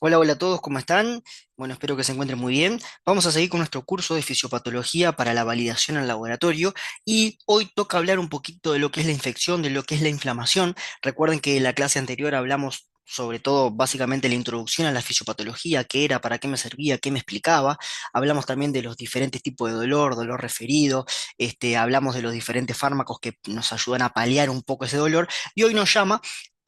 Hola, hola a todos, ¿cómo están? Bueno, espero que se encuentren muy bien. Vamos a seguir con nuestro curso de fisiopatología para la validación en laboratorio y hoy toca hablar un poquito de lo que es la infección, de lo que es la inflamación. Recuerden que en la clase anterior hablamos sobre todo básicamente la introducción a la fisiopatología, qué era, para qué me servía, qué me explicaba. Hablamos también de los diferentes tipos de dolor, dolor referido, hablamos de los diferentes fármacos que nos ayudan a paliar un poco ese dolor y hoy nos llama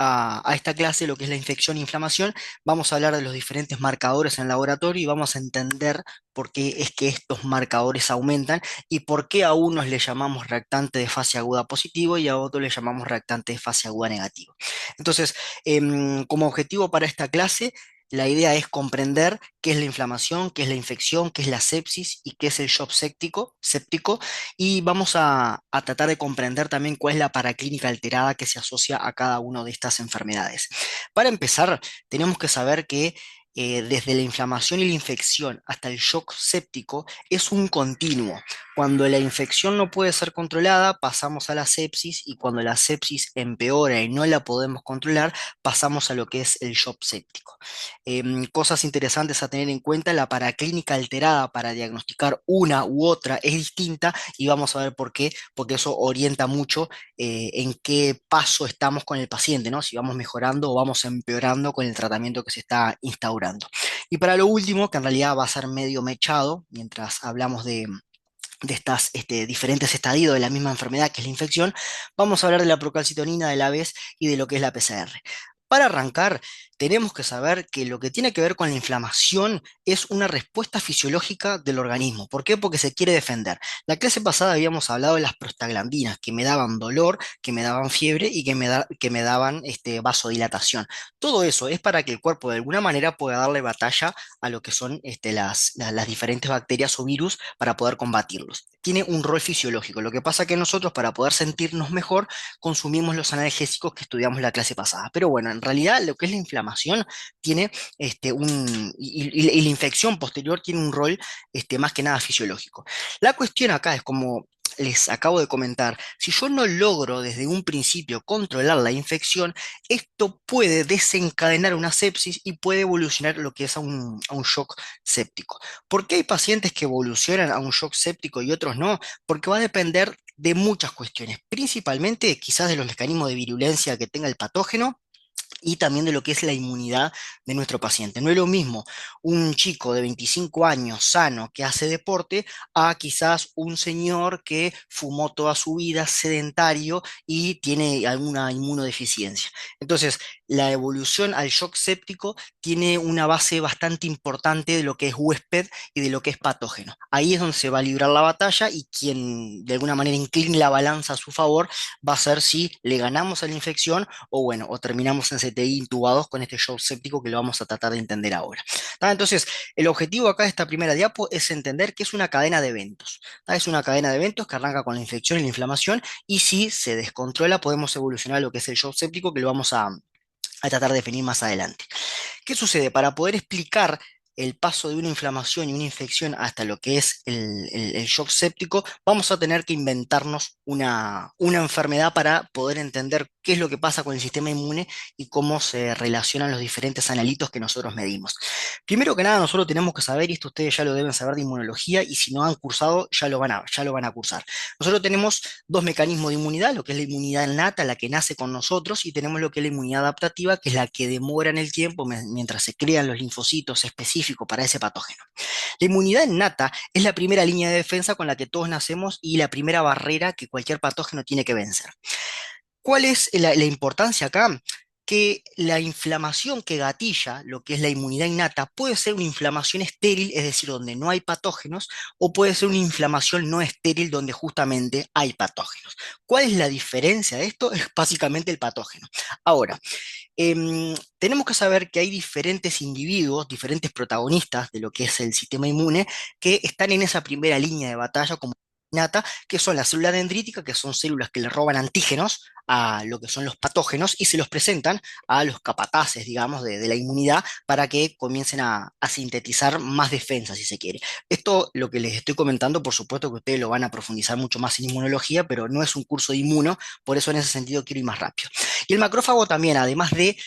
a esta clase lo que es la infección e inflamación. Vamos a hablar de los diferentes marcadores en el laboratorio y vamos a entender por qué es que estos marcadores aumentan y por qué a unos le llamamos reactante de fase aguda positivo y a otros le llamamos reactante de fase aguda negativo. Entonces, como objetivo para esta clase, la idea es comprender qué es la inflamación, qué es la infección, qué es la sepsis y qué es el shock séptico, y vamos a tratar de comprender también cuál es la paraclínica alterada que se asocia a cada una de estas enfermedades. Para empezar, tenemos que saber que desde la inflamación y la infección hasta el shock séptico es un continuo. Cuando la infección no puede ser controlada, pasamos a la sepsis y cuando la sepsis empeora y no la podemos controlar, pasamos a lo que es el shock séptico. Cosas interesantes a tener en cuenta: la paraclínica alterada para diagnosticar una u otra es distinta y vamos a ver por qué, porque eso orienta mucho en qué paso estamos con el paciente, ¿no? Si vamos mejorando o vamos empeorando con el tratamiento que se está instaurando. Y para lo último, que en realidad va a ser medio mechado, mientras hablamos de estas diferentes estadios de la misma enfermedad que es la infección, vamos a hablar de la procalcitonina, de la vez y de lo que es la PCR. Para arrancar, tenemos que saber que lo que tiene que ver con la inflamación es una respuesta fisiológica del organismo. ¿Por qué? Porque se quiere defender. La clase pasada habíamos hablado de las prostaglandinas, que me daban dolor, que me daban fiebre y que me daban vasodilatación. Todo eso es para que el cuerpo de alguna manera pueda darle batalla a lo que son las diferentes bacterias o virus para poder combatirlos. Tiene un rol fisiológico. Lo que pasa que nosotros, para poder sentirnos mejor, consumimos los analgésicos que estudiamos la clase pasada. Pero bueno, en realidad lo que es la inflamación tiene y la infección posterior tiene un rol más que nada fisiológico. La cuestión acá es, como les acabo de comentar, si yo no logro desde un principio controlar la infección, esto puede desencadenar una sepsis y puede evolucionar lo que es a un shock séptico. ¿Por qué hay pacientes que evolucionan a un shock séptico y otros no? Porque va a depender de muchas cuestiones, principalmente quizás de los mecanismos de virulencia que tenga el patógeno y también de lo que es la inmunidad de nuestro paciente. No es lo mismo un chico de 25 años sano que hace deporte a quizás un señor que fumó toda su vida, sedentario y tiene alguna inmunodeficiencia. Entonces, la evolución al shock séptico tiene una base bastante importante de lo que es huésped y de lo que es patógeno. Ahí es donde se va a librar la batalla y quien de alguna manera incline la balanza a su favor va a ser si le ganamos a la infección o bueno, o terminamos en CTI intubados con este shock séptico que lo vamos a tratar de entender ahora. Entonces, el objetivo acá de esta primera diapo es entender que es una cadena de eventos. Es una cadena de eventos que arranca con la infección y la inflamación y si se descontrola podemos evolucionar a lo que es el shock séptico, que lo vamos a tratar de definir más adelante. ¿Qué sucede? Para poder explicar el paso de una inflamación y una infección hasta lo que es el shock séptico, vamos a tener que inventarnos una enfermedad para poder entender qué es lo que pasa con el sistema inmune y cómo se relacionan los diferentes analitos que nosotros medimos. Primero que nada, nosotros tenemos que saber, y esto ustedes ya lo deben saber de inmunología, y si no han cursado, ya lo van a cursar. Nosotros tenemos dos mecanismos de inmunidad: lo que es la inmunidad innata, la que nace con nosotros, y tenemos lo que es la inmunidad adaptativa, que es la que demora en el tiempo mientras se crean los linfocitos específicos para ese patógeno. La inmunidad innata es la primera línea de defensa con la que todos nacemos y la primera barrera que cualquier patógeno tiene que vencer. ¿Cuál es la importancia acá? Que la inflamación que gatilla lo que es la inmunidad innata puede ser una inflamación estéril, es decir, donde no hay patógenos, o puede ser una inflamación no estéril, donde justamente hay patógenos. ¿Cuál es la diferencia de esto? Es básicamente el patógeno. Ahora, tenemos que saber que hay diferentes individuos, diferentes protagonistas de lo que es el sistema inmune, que están en esa primera línea de batalla, como innata, que son la célula dendrítica, que son células que le roban antígenos a lo que son los patógenos y se los presentan a los capataces, digamos, de la inmunidad para que comiencen a sintetizar más defensa, si se quiere. Esto, lo que les estoy comentando, por supuesto que ustedes lo van a profundizar mucho más en inmunología, pero no es un curso de inmuno, por eso en ese sentido quiero ir más rápido. Y el macrófago también, además de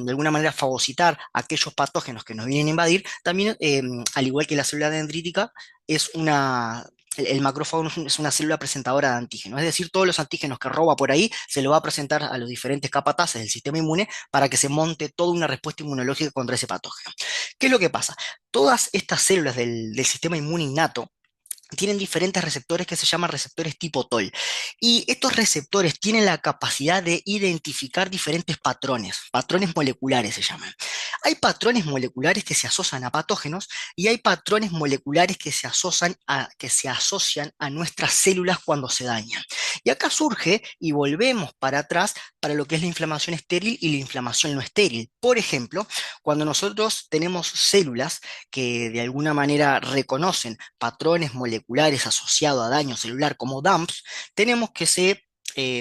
alguna manera fagocitar aquellos patógenos que nos vienen a invadir, también, al igual que la célula dendrítica, es una... El macrófago es una célula presentadora de antígenos, es decir, todos los antígenos que roba por ahí se lo va a presentar a los diferentes capataces del sistema inmune para que se monte toda una respuesta inmunológica contra ese patógeno. ¿Qué es lo que pasa? Todas estas células del sistema inmune innato tienen diferentes receptores que se llaman receptores tipo TOL. Y estos receptores tienen la capacidad de identificar diferentes patrones, patrones moleculares se llaman. Hay patrones moleculares que se asocian a patógenos y hay patrones moleculares que se asocian a nuestras células cuando se dañan. Y acá surge y volvemos para atrás para lo que es la inflamación estéril y la inflamación no estéril. Por ejemplo, cuando nosotros tenemos células que de alguna manera reconocen patrones moleculares asociados a daño celular como DAMPs, tenemos que se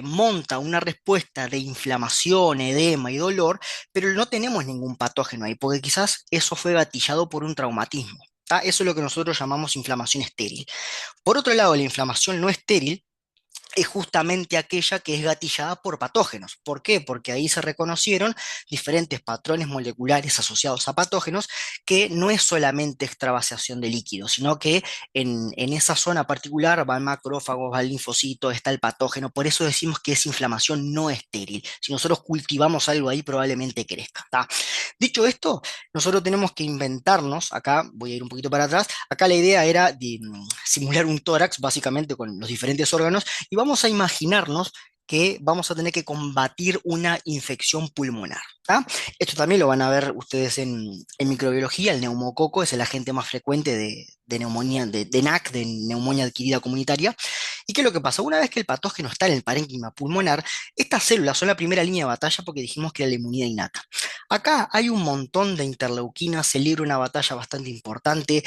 monta una respuesta de inflamación, edema y dolor, pero no tenemos ningún patógeno ahí, porque quizás eso fue gatillado por un traumatismo. ¿Tá? Eso es lo que nosotros llamamos inflamación estéril. Por otro lado, la inflamación no estéril es justamente aquella que es gatillada por patógenos. ¿Por qué? Porque ahí se reconocieron diferentes patrones moleculares asociados a patógenos que no es solamente extravasación de líquidos, sino que en esa zona particular van macrófagos, va el linfocito, está el patógeno. Por eso decimos que es inflamación no estéril. Si nosotros cultivamos algo ahí, probablemente crezca. ¿Tá? Dicho esto, nosotros tenemos que inventarnos, acá voy a ir un poquito para atrás, acá la idea era de simular un tórax básicamente con los diferentes órganos y vamos a imaginarnos que vamos a tener que combatir una infección pulmonar. ¿Tá? Esto también lo van a ver ustedes en microbiología. El neumococo es el agente más frecuente de neumonía, de NAC, de neumonía adquirida comunitaria. ¿Y qué es lo que pasa? Una vez que el patógeno está en el parénquima pulmonar, estas células son la primera línea de batalla porque dijimos que era la inmunidad innata. Acá hay un montón de interleuquinas, se libra una batalla bastante importante.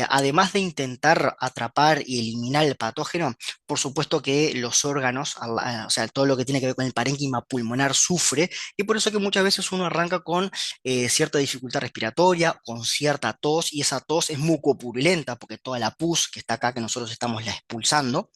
Además de intentar atrapar y eliminar el patógeno, por supuesto que los órganos, o sea, todo lo que tiene que ver con el parénquima pulmonar sufre, y por eso que muchas veces uno arranca con cierta dificultad respiratoria, con cierta tos, y esa tos es mucopurulenta, porque toda la pus que está acá, que nosotros estamos la expulsando.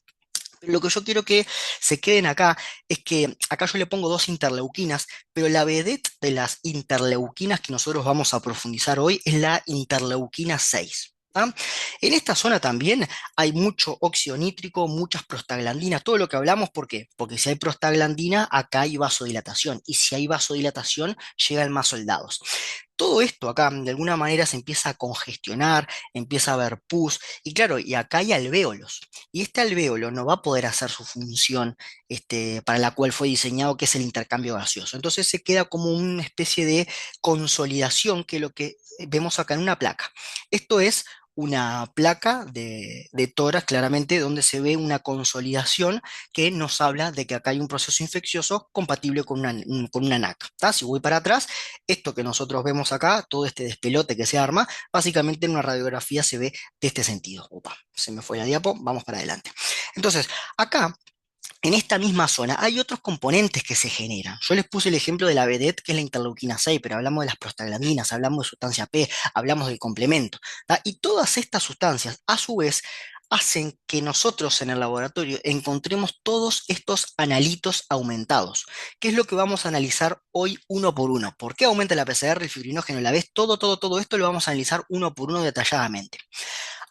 Lo que yo quiero que se queden acá es que acá yo le pongo dos interleuquinas, pero la vedette de las interleuquinas que nosotros vamos a profundizar hoy es la interleuquina 6. ¿Tá? En esta zona también hay mucho óxido nítrico, muchas prostaglandinas, todo lo que hablamos, ¿por qué? Porque si hay prostaglandina, acá hay vasodilatación, y si hay vasodilatación, llegan más soldados. Todo esto acá de alguna manera se empieza a congestionar, empieza a haber pus, y claro, y acá hay alvéolos, y este alvéolo no va a poder hacer su función para la cual fue diseñado, que es el intercambio gaseoso. Entonces se queda como una especie de consolidación, que es lo que vemos acá en una placa. Esto es una placa de tórax, claramente, donde se ve una consolidación que nos habla de que acá hay un proceso infeccioso compatible con una NAC. ¿Tá? Si voy para atrás, esto que nosotros vemos acá, todo este despelote que se arma, básicamente en una radiografía se ve de este sentido. Opa, se me fue la diapo, vamos para adelante. Entonces, acá en esta misma zona hay otros componentes que se generan. Yo les puse el ejemplo de la vedette, que es la interleuquina 6, pero hablamos de las prostaglandinas, hablamos de sustancia P, hablamos del complemento. ¿Tá? Y todas estas sustancias, a su vez, hacen que nosotros en el laboratorio encontremos todos estos analitos aumentados, que es lo que vamos a analizar hoy uno por uno. ¿Por qué aumenta la PCR, el fibrinógeno, la vez? Todo esto lo vamos a analizar uno por uno detalladamente.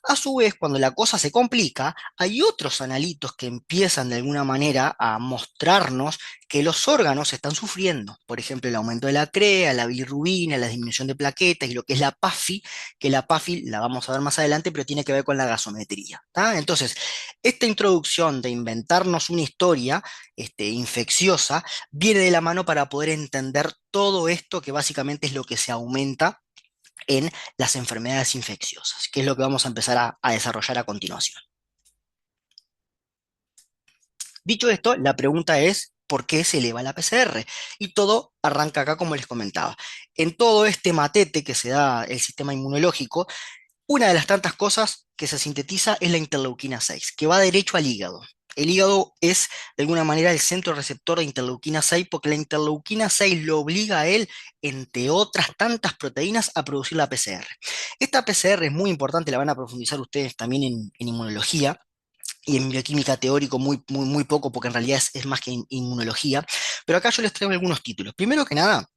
A su vez, cuando la cosa se complica, hay otros analitos que empiezan de alguna manera a mostrarnos que los órganos están sufriendo. Por ejemplo, el aumento de la CREA, la bilirrubina, la disminución de plaquetas y lo que es la PAFI, que la PAFI la vamos a ver más adelante, pero tiene que ver con la gasometría. ¿Tá? Entonces, esta introducción de inventarnos una historia infecciosa viene de la mano para poder entender todo esto que básicamente es lo que se aumenta en las enfermedades infecciosas, que es lo que vamos a empezar a desarrollar a continuación. Dicho esto, la pregunta es, ¿por qué se eleva la PCR? Y todo arranca acá, como les comentaba. En todo este matete que se da el sistema inmunológico, Una de las tantas cosas que se sintetiza es la interleuquina 6, que va derecho al hígado. El hígado es, de alguna manera, el centro receptor de interleuquina 6 porque la interleuquina 6 lo obliga a él, entre otras tantas proteínas, a producir la PCR. Esta PCR es muy importante, la van a profundizar ustedes también en inmunología y en bioquímica teórico muy poco, porque en realidad es más que inmunología. Pero acá yo les traigo algunos títulos. Primero que nada,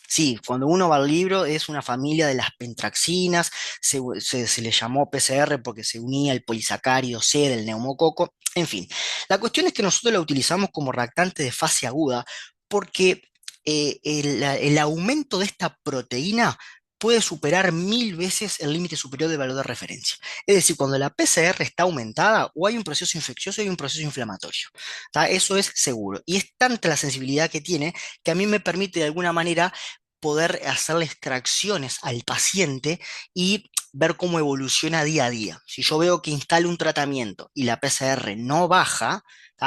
sí, cuando uno va al libro es una familia de las pentraxinas, se le llamó PCR porque se unía el polisacárido C del neumococo, en fin. La cuestión es que nosotros la utilizamos como reactante de fase aguda porque el aumento de esta proteína puede superar 1000 veces el límite superior de valor de referencia. Es decir, cuando la PCR está aumentada, o hay un proceso infeccioso o hay un proceso inflamatorio. ¿Tá? Eso es seguro. Y es tanta la sensibilidad que tiene que a mí me permite de alguna manera poder hacerle extracciones al paciente y ver cómo evoluciona día a día. Si yo veo que instale un tratamiento y la PCR no baja,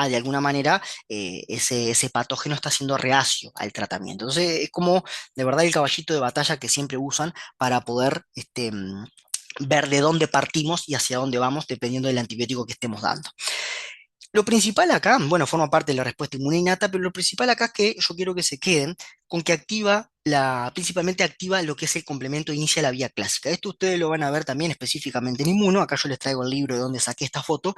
de alguna manera ese patógeno está siendo reacio al tratamiento. Entonces es como de verdad el caballito de batalla que siempre usan para poder ver de dónde partimos y hacia dónde vamos dependiendo del antibiótico que estemos dando. Lo principal acá, bueno, forma parte de la respuesta inmune innata, pero lo principal acá es que yo quiero que se queden con que principalmente activa lo que es el complemento inicia la vía clásica. Esto ustedes lo van a ver también específicamente en Inmuno. Acá yo les traigo el libro de donde saqué esta foto.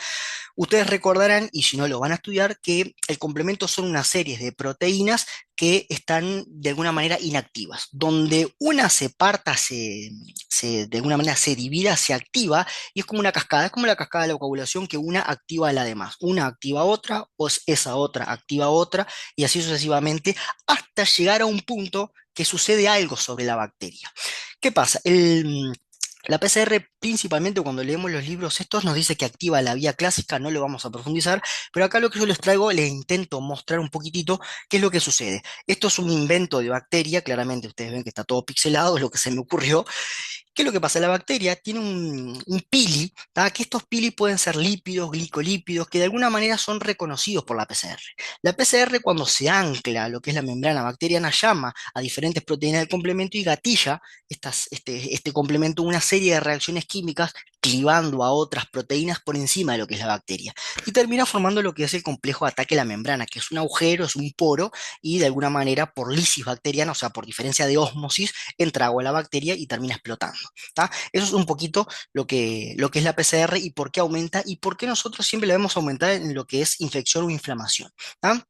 Ustedes recordarán, y si no lo van a estudiar, que el complemento son una serie de proteínas que están de alguna manera inactivas. Donde una se parta, de alguna manera se divida, se activa, y es como una cascada, es como la cascada de la coagulación que una activa a la demás. Una activa a otra, esa otra activa a otra, y así sucesivamente, hasta llegar a un punto que sucede algo sobre la bacteria. ¿Qué pasa? La PCR, principalmente cuando leemos los libros estos, nos dice que activa la vía clásica, no lo vamos a profundizar, pero acá lo que yo les traigo, les intento mostrar un poquitito qué es lo que sucede. Esto es un invento de bacteria, claramente ustedes ven que está todo pixelado, es lo que se me ocurrió. ¿Qué es lo que pasa? La bacteria tiene un pili, ¿tá? Que estos pili pueden ser lípidos, glicolípidos, que de alguna manera son reconocidos por la PCR. La PCR, cuando se ancla a lo que es la membrana bacteriana, llama a diferentes proteínas del complemento y gatilla este complemento una serie de reacciones químicas clivando a otras proteínas por encima de lo que es la bacteria. Y termina formando lo que es el complejo de ataque a la membrana, que es un agujero, es un poro, y de alguna manera por lisis bacteriana, o sea, por diferencia de ósmosis, entra agua a la bacteria y termina explotando. ¿Tá? Eso es un poquito lo que es la PCR y por qué aumenta y por qué nosotros siempre la vemos aumentar en lo que es infección o inflamación. ¿Tá?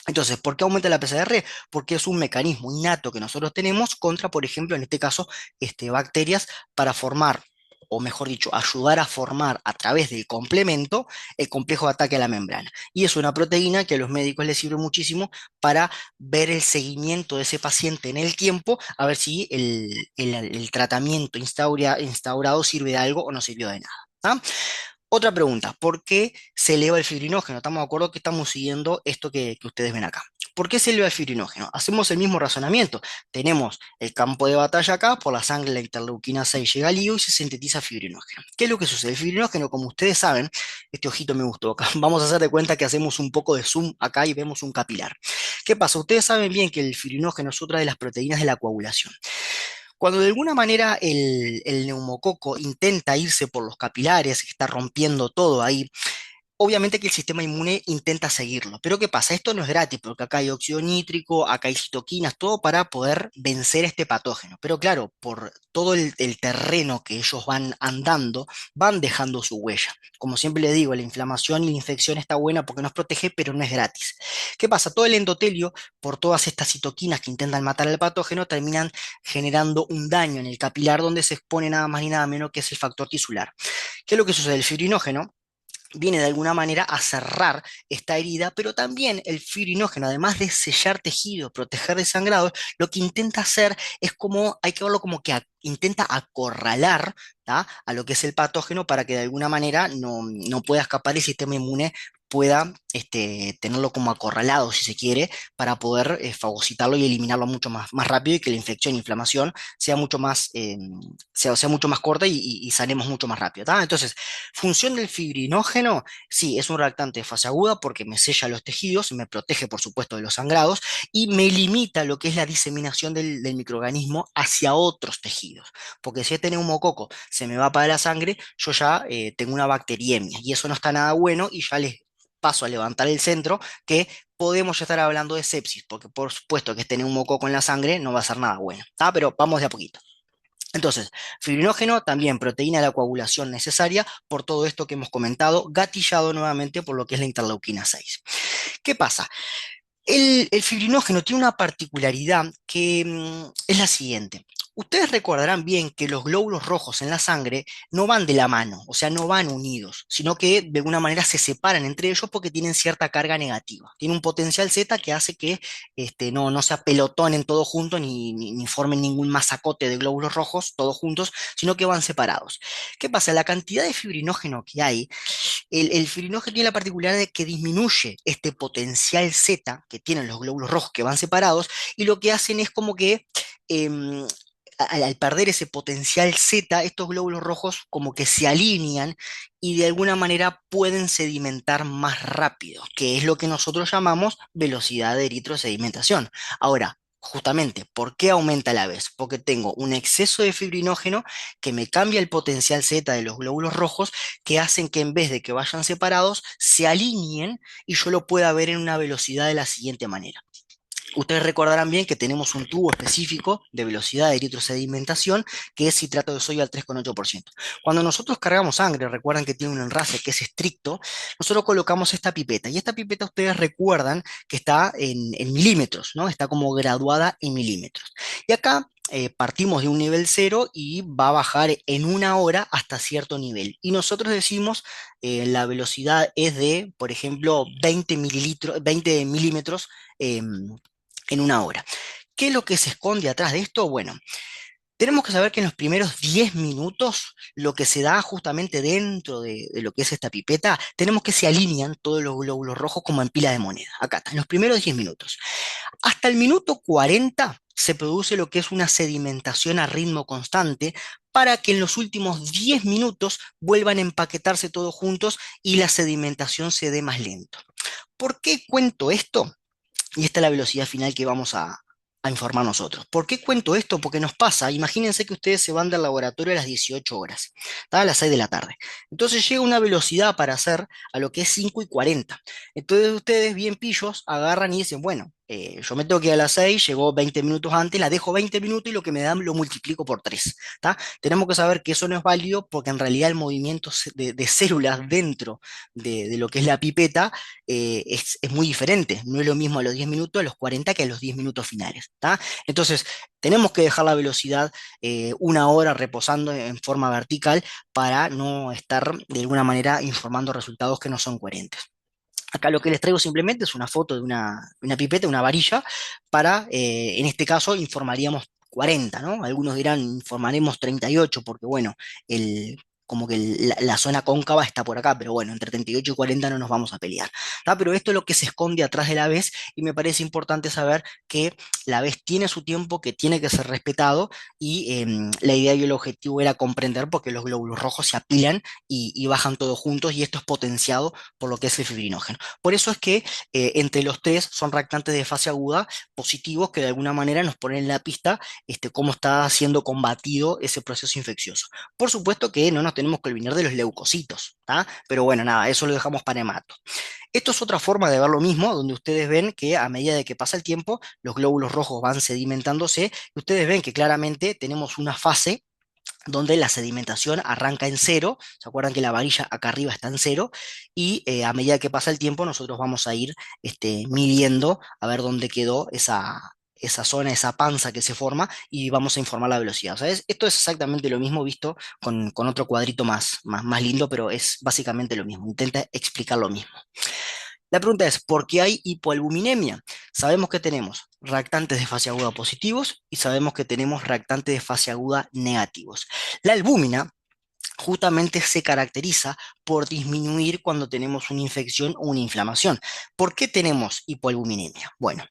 Entonces, ¿por qué aumenta la PCR? Porque es un mecanismo innato que nosotros tenemos contra, por ejemplo, en este caso, bacterias para formar, o mejor dicho, ayudar a formar a través del complemento el complejo de ataque a la membrana. Y es una proteína que a los médicos les sirve muchísimo para ver el seguimiento de ese paciente en el tiempo, a ver si el tratamiento instaurado sirve de algo o no sirvió de nada. ¿Tá? Otra pregunta, ¿por qué se eleva el fibrinógeno? Estamos de acuerdo que estamos siguiendo esto que ustedes ven acá. ¿Por qué se eleva el fibrinógeno? Hacemos el mismo razonamiento. Tenemos el campo de batalla acá, por la sangre la interleuquina 6 llega al hígado y se sintetiza fibrinógeno. ¿Qué es lo que sucede? El fibrinógeno, como ustedes saben, este ojito me gustó acá, vamos a hacer de cuenta que hacemos un poco de zoom acá y vemos un capilar. ¿Qué pasa? Ustedes saben bien que el fibrinógeno es otra de las proteínas de la coagulación. Cuando de alguna manera el neumococo intenta irse por los capilares, está rompiendo todo ahí, obviamente que el sistema inmune intenta seguirlo, pero ¿qué pasa? Esto no es gratis porque acá hay óxido nítrico, acá hay citoquinas, todo para poder vencer este patógeno. Pero claro, por todo el terreno que ellos van andando, van dejando su huella. Como siempre les digo, la inflamación y la infección está buena porque nos protege, pero no es gratis. ¿Qué pasa? Todo el endotelio, por todas estas citoquinas que intentan matar al patógeno, terminan generando un daño en el capilar donde se expone nada más ni nada menos que es el factor tisular. ¿Qué es lo que sucede? El fibrinógeno viene de alguna manera a cerrar esta herida, pero también el fibrinógeno, además de sellar tejido, proteger de sangrado, lo que intenta hacer es como, hay que verlo como que intenta acorralar, ¿tá? A lo que es el patógeno para que de alguna manera no pueda escapar el sistema inmune pueda tenerlo como acorralado, si se quiere, para poder fagocitarlo y eliminarlo mucho más rápido y que la infección e inflamación sea mucho más, sea mucho más corta y sanemos mucho más rápido. ¿Tá? Entonces, función del fibrinógeno, sí, es un reactante de fase aguda porque me sella los tejidos, me protege, por supuesto, de los sangrados y me limita lo que es la diseminación del microorganismo hacia otros tejidos. Porque si este neumococo se me va para la sangre, yo ya tengo una bacteriemia y eso no está nada bueno y ya les paso a levantar el centro que podemos ya estar hablando de sepsis, porque por supuesto que este neumococo en la sangre no va a ser nada bueno, ¿tá? Pero vamos de a poquito. Entonces, fibrinógeno, también proteína de la coagulación necesaria por todo esto que hemos comentado, gatillado nuevamente por lo que es la interleuquina 6. ¿Qué pasa? El fibrinógeno tiene una particularidad que es la siguiente. Ustedes recordarán bien que los glóbulos rojos en la sangre no van de la mano, o sea, no van unidos, sino que de alguna manera se separan entre ellos porque tienen cierta carga negativa. Tiene un potencial Z que hace que no se apelotonen todos juntos ni formen ningún masacote de glóbulos rojos todos juntos, sino que van separados. ¿Qué pasa? La cantidad de fibrinógeno que hay el fibrinógeno tiene la particularidad de que disminuye este potencial Z que tienen los glóbulos rojos que van separados y lo que hacen es como que em, al perder ese potencial Z, estos glóbulos rojos como que se alinean y de alguna manera pueden sedimentar más rápido, que es lo que nosotros llamamos velocidad de eritrosedimentación. Ahora, justamente, ¿por qué aumenta a la vez? Porque tengo un exceso de fibrinógeno que me cambia el potencial Z de los glóbulos rojos que hacen que en vez de que vayan separados, se alineen y yo lo pueda ver en una velocidad de la siguiente manera. Ustedes recordarán bien que tenemos un tubo específico de velocidad de eritrosedimentación que es citrato de sodio al 3,8%. Cuando nosotros cargamos sangre, recuerdan que tiene un enrase que es estricto, nosotros colocamos esta pipeta y esta pipeta ustedes recuerdan que está en milímetros, ¿no? Está como graduada en milímetros. Y acá partimos de un nivel cero y va a bajar en una hora hasta cierto nivel. Y nosotros decimos la velocidad es de, por ejemplo, 20 mililitros, 20 milímetros en una hora. ¿Qué es lo que se esconde atrás de esto? Bueno, tenemos que saber que en los primeros 10 minutos, lo que se da justamente dentro de lo que es esta pipeta, tenemos que se alinean todos los glóbulos rojos como en pila de moneda. Acá está, en los primeros 10 minutos. Hasta el minuto 40 se produce lo que es una sedimentación a ritmo constante para que en los últimos 10 minutos vuelvan a empaquetarse todos juntos y la sedimentación se dé más lento. ¿Por qué cuento esto? Y esta es la velocidad final que vamos a informar nosotros. ¿Por qué cuento esto? Porque nos pasa, imagínense que ustedes se van del laboratorio a las 18 horas, está a las 6 de la tarde. Entonces llega una velocidad para hacer a lo que es 5:40. Entonces ustedes, bien pillos, agarran y dicen, bueno, yo me tengo que ir a las 6, llegó 20 minutos antes, la dejo 20 minutos y lo que me dan lo multiplico por 3. Tenemos que saber que eso no es válido porque en realidad el movimiento de células dentro de lo que es la pipeta es muy diferente. No es lo mismo a los 10 minutos, a los 40 que a los 10 minutos finales. ¿Tá? Entonces, tenemos que dejar la velocidad una hora reposando en forma vertical para no estar de alguna manera informando resultados que no son coherentes. Acá lo que les traigo simplemente es una foto de una pipeta, una varilla, para, en este caso, informaríamos 40, ¿no? Algunos dirán informaremos 38 porque, bueno, el, como que la zona cóncava está por acá, pero bueno, entre 38 y 40 no nos vamos a pelear. ¿Tá? Pero esto es lo que se esconde atrás de la vez y me parece importante saber que la vez tiene su tiempo, que tiene que ser respetado y la idea y el objetivo era comprender porque los glóbulos rojos se apilan y bajan todos juntos y esto es potenciado por lo que es el fibrinógeno. Por eso es que entre los tres son reactantes de fase aguda positivos que de alguna manera nos ponen en la pista cómo está siendo combatido ese proceso infeccioso. Por supuesto que no nos tenemos que olvidar de los leucocitos, ¿tá? Pero bueno, nada, eso lo dejamos para hemato. Esto es otra forma de ver lo mismo, donde ustedes ven que a medida de que pasa el tiempo, los glóbulos rojos van sedimentándose, y ustedes ven que claramente tenemos una fase donde la sedimentación arranca en cero, ¿se acuerdan que la varilla acá arriba está en cero? Y a medida que pasa el tiempo nosotros vamos a ir midiendo a ver dónde quedó esa zona, esa panza que se forma y vamos a informar la velocidad. ¿Sabes? Esto es exactamente lo mismo visto con otro cuadrito más lindo, pero es básicamente lo mismo, intenta explicar lo mismo. La pregunta es, ¿por qué hay hipoalbuminemia? Sabemos que tenemos reactantes de fase aguda positivos y sabemos que tenemos reactantes de fase aguda negativos. La albúmina justamente se caracteriza por disminuir cuando tenemos una infección o una inflamación. ¿Por qué tenemos hipoalbuminemia? Bueno,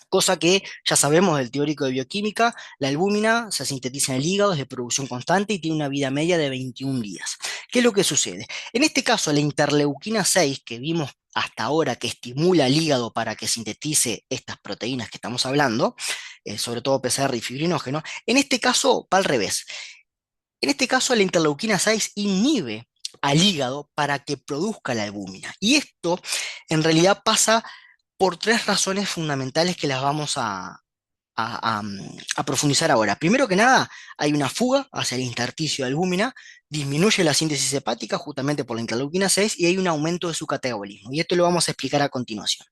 cosa que ya sabemos del teórico de bioquímica, la albúmina se sintetiza en el hígado, es de producción constante y tiene una vida media de 21 días. ¿Qué es lo que sucede? En este caso, la interleuquina 6 que vimos hasta ahora que estimula al hígado para que sintetice estas proteínas que estamos hablando, sobre todo PCR y fibrinógeno, en este caso va al revés. En este caso, la interleuquina 6 inhibe al hígado para que produzca la albúmina. Y esto en realidad pasa por tres razones fundamentales que las vamos a profundizar ahora. Primero que nada, hay una fuga hacia el intersticio de albúmina, disminuye la síntesis hepática justamente por la interleuquina 6 y hay un aumento de su catabolismo. Y esto lo vamos a explicar a continuación.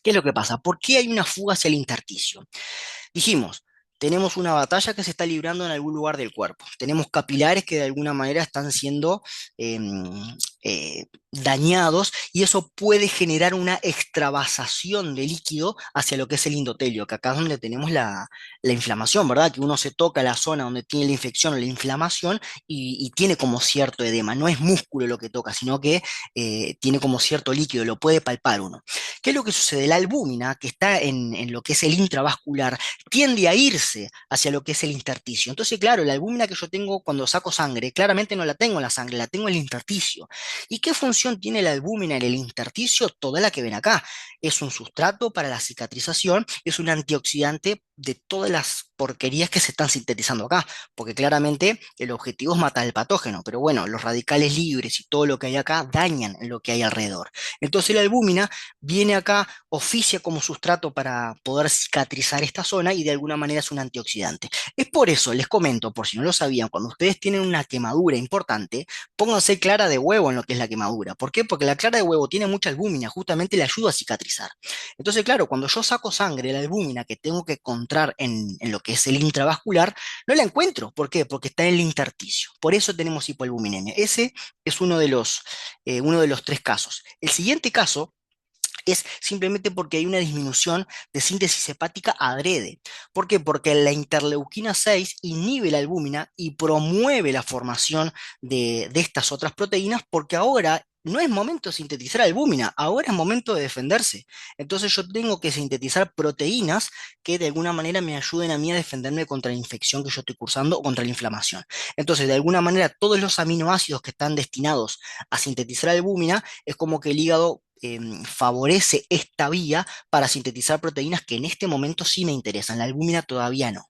¿Qué es lo que pasa? ¿Por qué hay una fuga hacia el intersticio? Dijimos, tenemos una batalla que se está librando en algún lugar del cuerpo. Tenemos capilares que de alguna manera están siendo em, dañados y eso puede generar una extravasación de líquido hacia lo que es el endotelio, que acá es donde tenemos la inflamación, ¿verdad? Que uno se toca la zona donde tiene la infección o la inflamación y tiene como cierto edema. No es músculo lo que toca, sino que tiene como cierto líquido, lo puede palpar uno. ¿Qué es lo que sucede? La albúmina, que está en lo que es el intravascular, tiende a irse hacia lo que es el intersticio. Entonces, claro, la albúmina que yo tengo cuando saco sangre, claramente no la tengo en la sangre, la tengo en el intersticio. ¿Y qué función tiene la albúmina en el intersticio? Toda la que ven acá. Es un sustrato para la cicatrización, es un antioxidante de todas las porquerías que se están sintetizando acá, porque claramente el objetivo es matar el patógeno, pero bueno, los radicales libres y todo lo que hay acá dañan lo que hay alrededor. Entonces la albúmina viene acá, oficia como sustrato para poder cicatrizar esta zona y de alguna manera es un antioxidante. Es por eso, les comento, por si no lo sabían, cuando ustedes tienen una quemadura importante, pónganse clara de huevo en lo que es la quemadura. ¿Por qué? Porque la clara de huevo tiene mucha albúmina, justamente le ayuda a cicatrizar. Entonces, claro, cuando yo saco sangre, la albúmina que tengo que encontrar en lo que es el intravascular, no la encuentro. ¿Por qué? Porque está en el intersticio. Por eso tenemos hipoalbuminemia. Ese es uno de los tres casos. El siguiente caso es simplemente porque hay una disminución de síntesis hepática adrede. ¿Por qué? Porque la interleuquina 6 inhibe la albúmina y promueve la formación de estas otras proteínas porque ahora no es momento de sintetizar albúmina, ahora es momento de defenderse. Entonces yo tengo que sintetizar proteínas que de alguna manera me ayuden a mí a defenderme contra la infección que yo estoy cursando o contra la inflamación. Entonces, de alguna manera, todos los aminoácidos que están destinados a sintetizar albúmina es como que el hígado favorece esta vía para sintetizar proteínas que en este momento sí me interesan, la albúmina todavía no.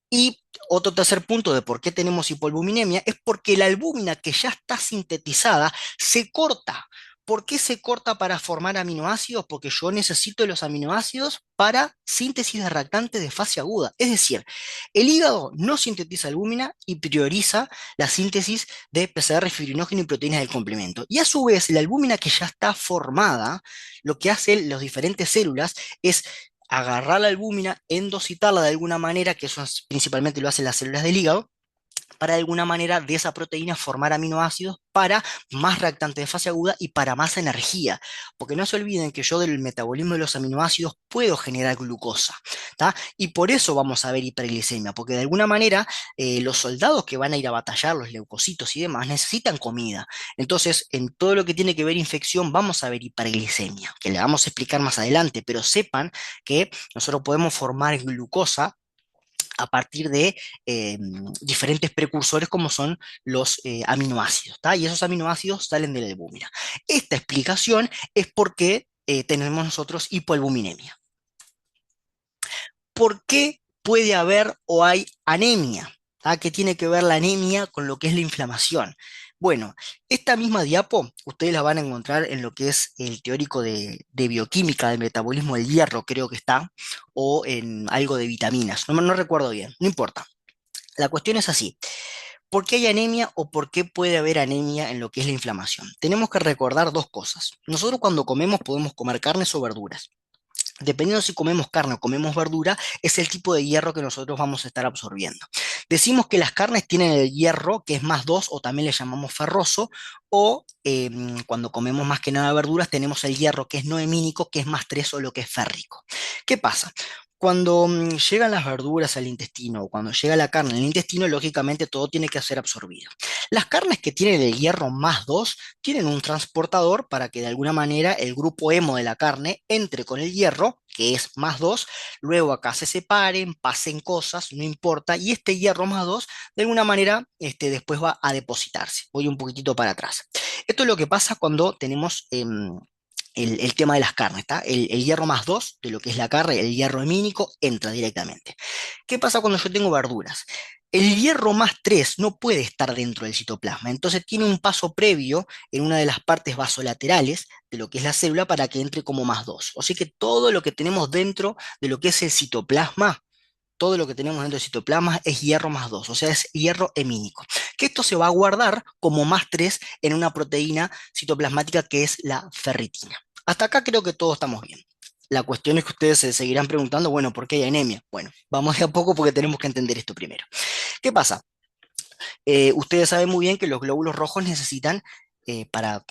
Y otro tercer punto de por qué tenemos hipoalbuminemia es porque la albúmina que ya está sintetizada se corta. ¿Por qué se corta para formar aminoácidos? Porque yo necesito los aminoácidos para síntesis de reactantes de fase aguda. Es decir, el hígado no sintetiza albúmina y prioriza la síntesis de PCR, fibrinógeno y proteínas del complemento. Y a su vez, la albúmina que ya está formada, lo que hacen las diferentes células es agarrar la albúmina, endocitarla de alguna manera, que eso principalmente lo hacen las células del hígado, para de alguna manera de esa proteína formar aminoácidos para más reactante de fase aguda y para más energía. Porque no se olviden que yo del metabolismo de los aminoácidos puedo generar glucosa, ¿tá? Y por eso vamos a ver hiperglicemia, porque de alguna manera los soldados que van a ir a batallar, los leucocitos y demás, necesitan comida. Entonces, en todo lo que tiene que ver infección, vamos a ver hiperglicemia, que le vamos a explicar más adelante, pero sepan que nosotros podemos formar glucosa a partir de diferentes precursores como son los aminoácidos, ¿tá? Y esos aminoácidos salen de la albúmina. Esta explicación es por qué tenemos nosotros hipoalbuminemia. ¿Por qué puede haber o hay anemia? ¿Tá? ¿Qué tiene que ver la anemia con lo que es la inflamación? Bueno, esta misma diapo ustedes la van a encontrar en lo que es el teórico de bioquímica del metabolismo del hierro, creo que está, o en algo de vitaminas, no recuerdo bien, no importa. La cuestión es así. ¿Por qué hay anemia o por qué puede haber anemia en lo que es la inflamación? Tenemos que recordar dos cosas. Nosotros cuando comemos podemos comer carnes o verduras. Dependiendo si comemos carne o comemos verdura, es el tipo de hierro que nosotros vamos a estar absorbiendo. Decimos que las carnes tienen el hierro que es más 2 o también le llamamos ferroso, o cuando comemos más que nada verduras tenemos el hierro que es noemínico que es más 3 o lo que es férrico. ¿Qué pasa? Cuando llegan las verduras al intestino o cuando llega la carne al intestino, lógicamente todo tiene que ser absorbido. Las carnes que tienen el hierro más 2 tienen un transportador para que de alguna manera el grupo hemo de la carne entre con el hierro, que es más 2, luego acá se separen, pasen cosas, no importa, y este hierro más 2 de alguna manera después va a depositarse. Voy un poquitito para atrás. Esto es lo que pasa cuando tenemos el tema de las carnes, ¿está? El hierro más 2 de lo que es la carne, el hierro hemínico, entra directamente. ¿Qué pasa cuando yo tengo verduras? El hierro más 3 no puede estar dentro del citoplasma, entonces tiene un paso previo en una de las partes vasolaterales de lo que es la célula para que entre como más 2. O sea que todo lo que tenemos dentro de lo que es el citoplasma, todo lo que tenemos dentro del citoplasma es hierro más 2, o sea, es hierro hemínico. Que esto se va a guardar como más 3 en una proteína citoplasmática que es la ferritina. Hasta acá creo que todos estamos bien. La cuestión es que ustedes se seguirán preguntando, bueno, ¿por qué hay anemia? Bueno, vamos de a poco porque tenemos que entender esto primero. ¿Qué pasa? Ustedes saben muy bien que los glóbulos rojos necesitan, para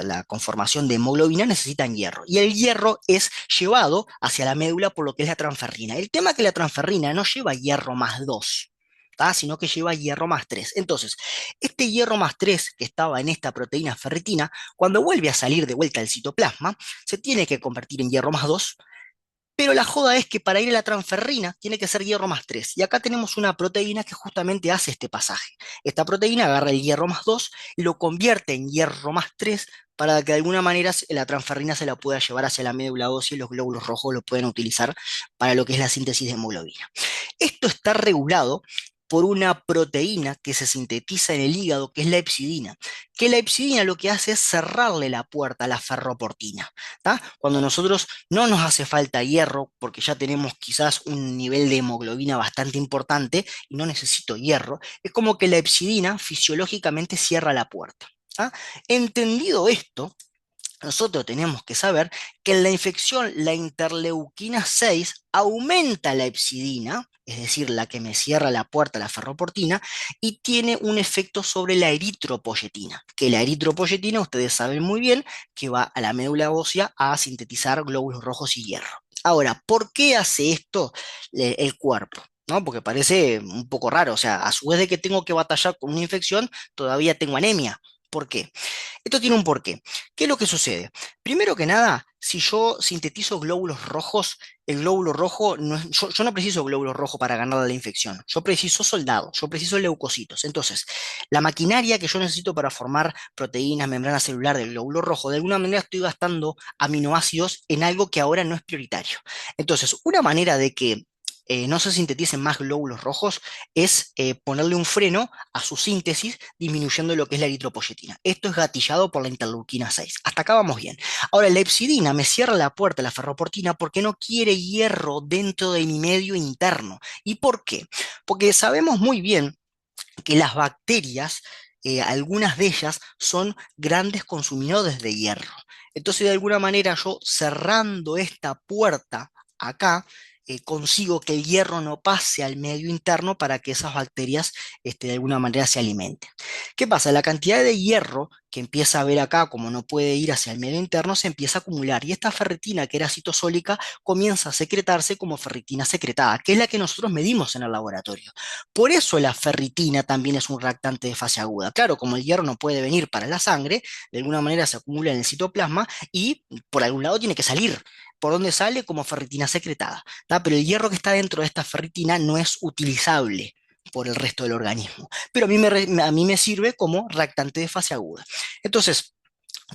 la conformación de hemoglobina, necesitan hierro. Y el hierro es llevado hacia la médula por lo que es la transferrina. El tema es que la transferrina no lleva hierro más 2, ¿tá? Sino que lleva hierro más 3. Entonces, este hierro más 3 que estaba en esta proteína ferritina, cuando vuelve a salir de vuelta al citoplasma, se tiene que convertir en hierro más 2, pero la joda es que para ir a la transferrina tiene que ser hierro más 3. Y acá tenemos una proteína que justamente hace este pasaje. Esta proteína agarra el hierro más 2 y lo convierte en hierro más 3 para que de alguna manera la transferrina se la pueda llevar hacia la médula ósea y los glóbulos rojos lo pueden utilizar para lo que es la síntesis de hemoglobina. Esto está regulado por una proteína que se sintetiza en el hígado, que es la hepcidina, que la hepcidina lo que hace es cerrarle la puerta a la ferroportina. ¿Tá? Cuando nosotros no nos hace falta hierro, porque ya tenemos quizás un nivel de hemoglobina bastante importante y no necesito hierro, es como que la hepcidina fisiológicamente cierra la puerta. ¿Tá? Entendido esto, nosotros tenemos que saber que en la infección la interleuquina 6 aumenta la hepcidina, es decir, la que me cierra la puerta a la ferroportina, y tiene un efecto sobre la eritropoyetina, que la eritropoyetina ustedes saben muy bien que va a la médula ósea a sintetizar glóbulos rojos y hierro. Ahora, ¿por qué hace esto el cuerpo? ¿No? Porque parece un poco raro, o sea, a su vez de que tengo que batallar con una infección, todavía tengo anemia. ¿Por qué? Esto tiene un porqué. ¿Qué es lo que sucede? Primero que nada, si yo sintetizo glóbulos rojos, el glóbulo rojo, yo no preciso glóbulos rojos para ganar la infección, yo preciso soldados, yo preciso leucocitos. Entonces, la maquinaria que yo necesito para formar proteínas, membrana celular del glóbulo rojo, de alguna manera estoy gastando aminoácidos en algo que ahora no es prioritario. Entonces, una manera de que no se sinteticen más glóbulos rojos es ponerle un freno a su síntesis, disminuyendo lo que es la eritropoyetina. Esto es gatillado por la interleuquina 6. Hasta acá vamos bien. Ahora, la epsidina me cierra la puerta a la ferroportina porque no quiere hierro dentro de mi medio interno. ¿Y por qué? Porque sabemos muy bien que las bacterias, algunas de ellas son grandes consumidores de hierro. Entonces, de alguna manera, yo cerrando esta puerta acá, consigo que el hierro no pase al medio interno para que esas bacterias de alguna manera se alimenten. ¿Qué pasa? La cantidad de hierro que empieza a haber acá, como no puede ir hacia el medio interno, se empieza a acumular. Y esta ferritina, que era citosólica, comienza a secretarse como ferritina secretada, que es la que nosotros medimos en el laboratorio. Por eso la ferritina también es un reactante de fase aguda. Claro, como el hierro no puede venir para la sangre, de alguna manera se acumula en el citoplasma y por algún lado tiene que salir. ¿Por dónde sale? Como ferritina secretada. ¿Tá? Pero el hierro que está dentro de esta ferritina no es utilizable por el resto del organismo. Pero a mí me sirve como reactante de fase aguda. Entonces,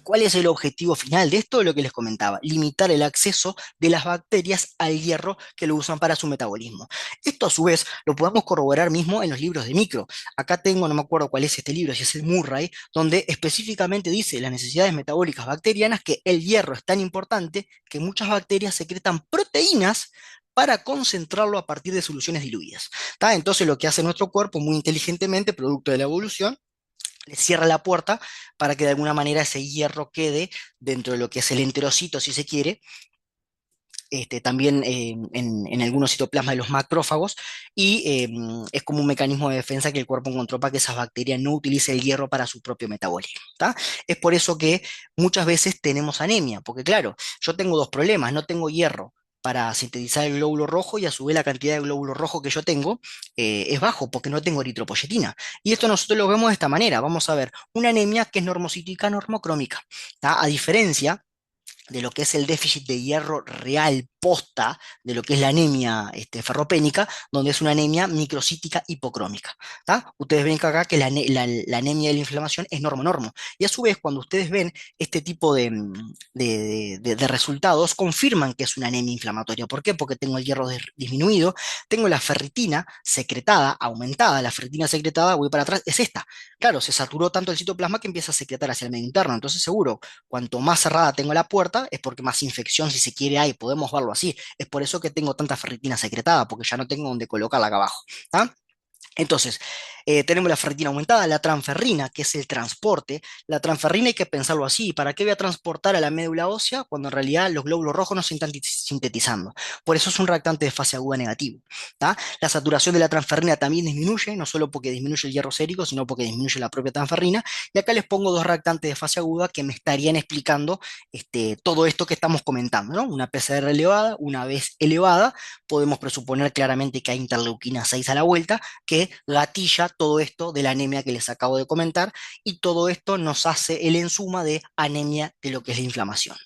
¿cuál es el objetivo final de esto? Lo que les comentaba, limitar el acceso de las bacterias al hierro que lo usan para su metabolismo. Esto a su vez lo podemos corroborar mismo en los libros de micro. Acá tengo, no me acuerdo cuál es este libro, si es el Murray, donde específicamente dice las necesidades metabólicas bacterianas que el hierro es tan importante que muchas bacterias secretan proteínas para concentrarlo a partir de soluciones diluidas. ¿Tá? Entonces lo que hace nuestro cuerpo muy inteligentemente, producto de la evolución, le cierra la puerta para que de alguna manera ese hierro quede dentro de lo que es el enterocito, si se quiere, también en algunos citoplasmas de los macrófagos, y es como un mecanismo de defensa que el cuerpo encontró para que esas bacterias no utilicen el hierro para su propio metabolismo. ¿Tá? Es por eso que muchas veces tenemos anemia, porque claro, yo tengo dos problemas, no tengo hierro para sintetizar el glóbulo rojo y a su vez la cantidad de glóbulo rojo que yo tengo es bajo porque no tengo eritropoyetina. Y esto nosotros lo vemos de esta manera. Vamos a ver una anemia que es normocítica normocrómica. ¿Tá? A diferencia de lo que es el déficit de hierro real posta de lo que es la anemia ferropénica, donde es una anemia microcítica hipocrómica. ¿Tá? Ustedes ven que acá que la anemia de la inflamación es normo-normo. Y a su vez, cuando ustedes ven este tipo de resultados, confirman que es una anemia inflamatoria. ¿Por qué? Porque tengo el hierro disminuido, tengo la ferritina secretada, aumentada, la ferritina secretada, voy para atrás, es esta. Claro, se saturó tanto el citoplasma que empieza a secretar hacia el medio interno. Entonces, seguro, cuanto más cerrada tengo la puerta, es porque más infección, si se quiere, hay. Podemos verlo así. Es por eso que tengo tanta ferritina secretada, porque ya no tengo donde colocarla acá abajo. ¿Tá? Entonces, tenemos la ferritina aumentada, la transferrina, que es el transporte. La transferrina hay que pensarlo así. ¿Para qué voy a transportar a la médula ósea cuando en realidad los glóbulos rojos no se están sintetizando? Por eso es un reactante de fase aguda negativo. ¿Tá? La saturación de la transferrina también disminuye, no solo porque disminuye el hierro sérico, sino porque disminuye la propia transferrina. Y acá les pongo dos reactantes de fase aguda que me estarían explicando todo esto que estamos comentando, ¿no? Una PCR elevada, una vez elevada, podemos presuponer claramente que hay interleuquina 6 a la vuelta que gatilla todo esto de la anemia que les acabo de comentar y todo esto nos hace el ensuma de anemia de lo que es la inflamación.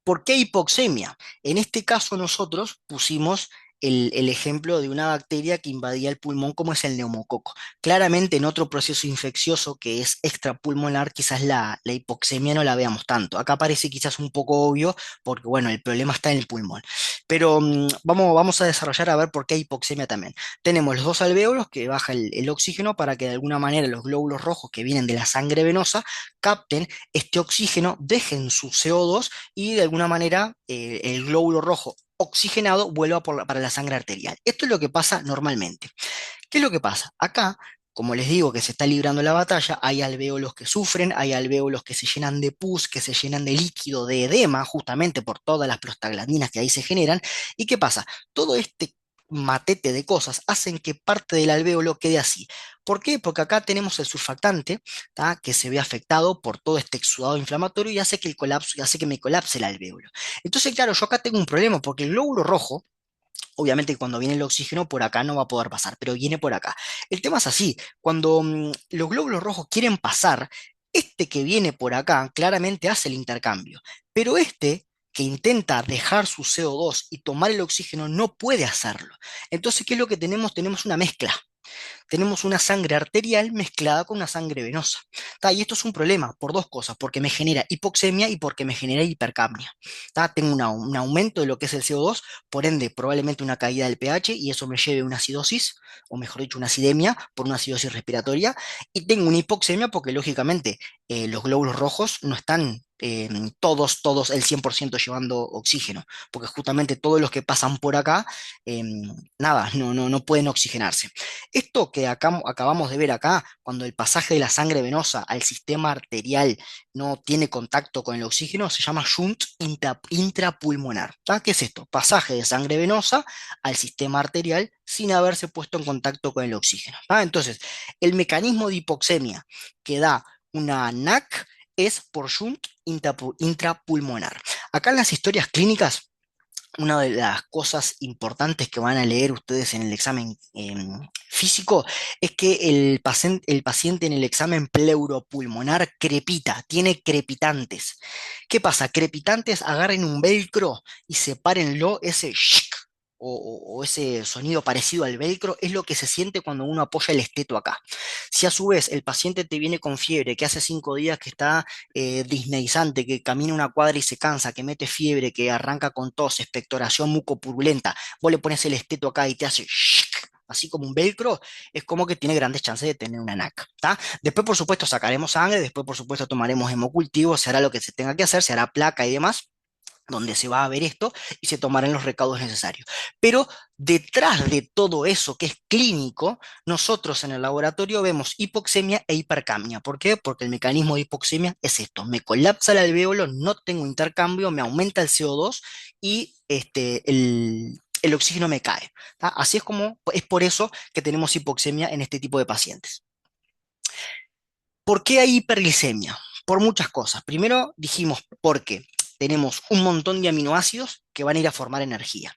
¿Por qué hipoxemia? En este caso nosotros pusimos el ejemplo de una bacteria que invadía el pulmón como es el neumococo. Claramente en otro proceso infeccioso que es extrapulmonar, quizás la hipoxemia no la veamos tanto. Acá parece quizás un poco obvio porque bueno, el problema está en el pulmón. Pero vamos a desarrollar a ver por qué hipoxemia también. Tenemos los dos alvéolos que baja el oxígeno para que de alguna manera los glóbulos rojos que vienen de la sangre venosa capten este oxígeno, dejen su CO2 y de alguna manera el glóbulo rojo oxigenado vuelva para la sangre arterial. Esto es lo que pasa normalmente. ¿Qué es lo que pasa? Acá, como les digo que se está librando la batalla, hay alvéolos que sufren, hay alvéolos que se llenan de pus, que se llenan de líquido, de edema, justamente por todas las prostaglandinas que ahí se generan. ¿Y qué pasa? Todo este matete de cosas hacen que parte del alvéolo quede así. ¿Por qué? Porque acá tenemos el surfactante, ¿tá? Que se ve afectado por todo este exudado inflamatorio y hace que el colapso, y hace que me colapse el alvéolo. Entonces, claro, yo acá tengo un problema porque el glóbulo rojo, obviamente cuando viene el oxígeno por acá no va a poder pasar, pero viene por acá. El tema es así, cuando los glóbulos rojos quieren pasar, este que viene por acá claramente hace el intercambio, pero este que intenta dejar su CO2 y tomar el oxígeno no puede hacerlo. Entonces, ¿qué es lo que tenemos? Tenemos una mezcla, tenemos una sangre arterial mezclada con una sangre venosa. ¿Tá? Y esto es un problema por dos cosas, porque me genera hipoxemia y porque me genera hipercapnia. ¿Tá? Tengo un aumento de lo que es el CO2, por ende probablemente una caída del pH y eso me lleve a una acidosis, o mejor dicho, una acidemia por una acidosis respiratoria, y tengo una hipoxemia porque lógicamente los glóbulos rojos no están todos el 100% llevando oxígeno, porque justamente todos los que pasan por acá, eh, nada, no pueden oxigenarse. Esto que acabamos de ver acá, cuando el pasaje de la sangre venosa al sistema arterial no tiene contacto con el oxígeno, se llama shunt intrapulmonar. ¿Tá? ¿Qué es esto? Pasaje de sangre venosa al sistema arterial sin haberse puesto en contacto con el oxígeno. ¿Tá? Entonces, el mecanismo de hipoxemia que da una NAC es por shunt intrapulmonar. Acá en las historias clínicas, una de las cosas importantes que van a leer ustedes en el examen físico es que el paciente en el examen pleuropulmonar crepita, tiene crepitantes. ¿Qué pasa? Crepitantes, agarren un velcro y sepárenlo, ese shic o ese sonido parecido al velcro es lo que se siente cuando uno apoya el esteto acá. Si a su vez el paciente te viene con fiebre, que hace 5 días que está disneizante, que camina una cuadra y se cansa, que mete fiebre, que arranca con tos, expectoración mucopurulenta, vos le pones el esteto acá y te hace shhh, así como un velcro, es como que tiene grandes chances de tener una NAC. ¿Tá? Después, por supuesto, sacaremos sangre, después, por supuesto, tomaremos hemocultivo, se hará lo que se tenga que hacer, se hará placa y demás donde se va a ver esto y se tomarán los recaudos necesarios. Pero detrás de todo eso que es clínico, nosotros en el laboratorio vemos hipoxemia e hipercamia. ¿Por qué? Porque el mecanismo de hipoxemia es esto, me colapsa el alvéolo, no tengo intercambio, me aumenta el CO2 y el oxígeno me cae. ¿Tá? Así es como, es por eso que tenemos hipoxemia en este tipo de pacientes. ¿Por qué hay hiperglicemia? Por muchas cosas. Primero dijimos, ¿por qué? tenemos un montón de aminoácidos que van a ir a formar energía.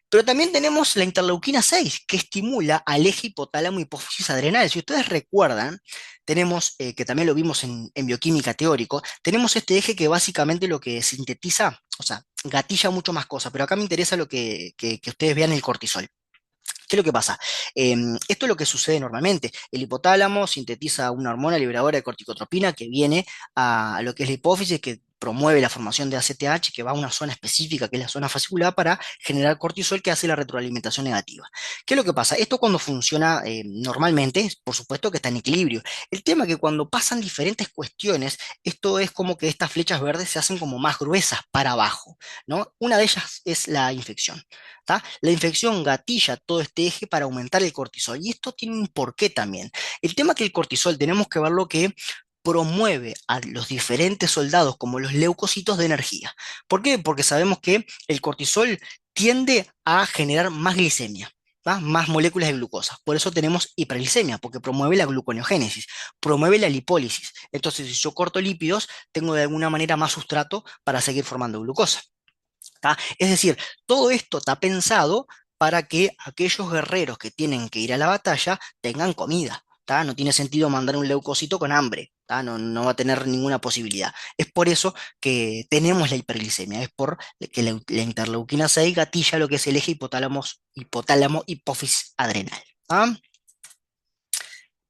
Pero también tenemos la interleuquina 6 que estimula al eje hipotálamo hipófisis adrenal. Si ustedes recuerdan, tenemos, que también lo vimos en bioquímica teórico, tenemos este eje que básicamente lo que sintetiza, o sea, gatilla mucho más cosas, pero acá me interesa lo que ustedes vean el cortisol. ¿Qué es lo que pasa? Esto es lo que sucede normalmente. El hipotálamo sintetiza una hormona liberadora de corticotropina que viene a lo que es la hipófisis, que promueve la formación de ACTH, que va a una zona específica, que es la zona fascicular, para generar cortisol que hace la retroalimentación negativa. ¿Qué es lo que pasa? Esto cuando funciona normalmente, por supuesto que está en equilibrio. El tema es que cuando pasan diferentes cuestiones, esto es como que estas flechas verdes se hacen como más gruesas para abajo, ¿no? Una de ellas es la infección. ¿Tá? La infección gatilla todo este eje para aumentar el cortisol y esto tiene un porqué también. El tema que el cortisol tenemos que ver lo que promueve a los diferentes soldados como los leucocitos de energía. ¿Por qué? Porque sabemos que el cortisol tiende a generar más glicemia. ¿Tá? Más moléculas de glucosa. Por eso tenemos hiperglicemia, porque promueve la gluconeogénesis, promueve la lipólisis. Entonces, si yo corto lípidos, tengo de alguna manera más sustrato para seguir formando glucosa. ¿Tá? Es decir, todo esto está pensado para que aquellos guerreros que tienen que ir a la batalla tengan comida. ¿Tá? No tiene sentido mandar un leucocito con hambre. ¿Tá? No, no va a tener ninguna posibilidad. Es por eso que tenemos la hiperglicemia. Es por que la interleuquina 6 gatilla lo que es el eje hipotálamo hipófisis adrenal. ¿Tá?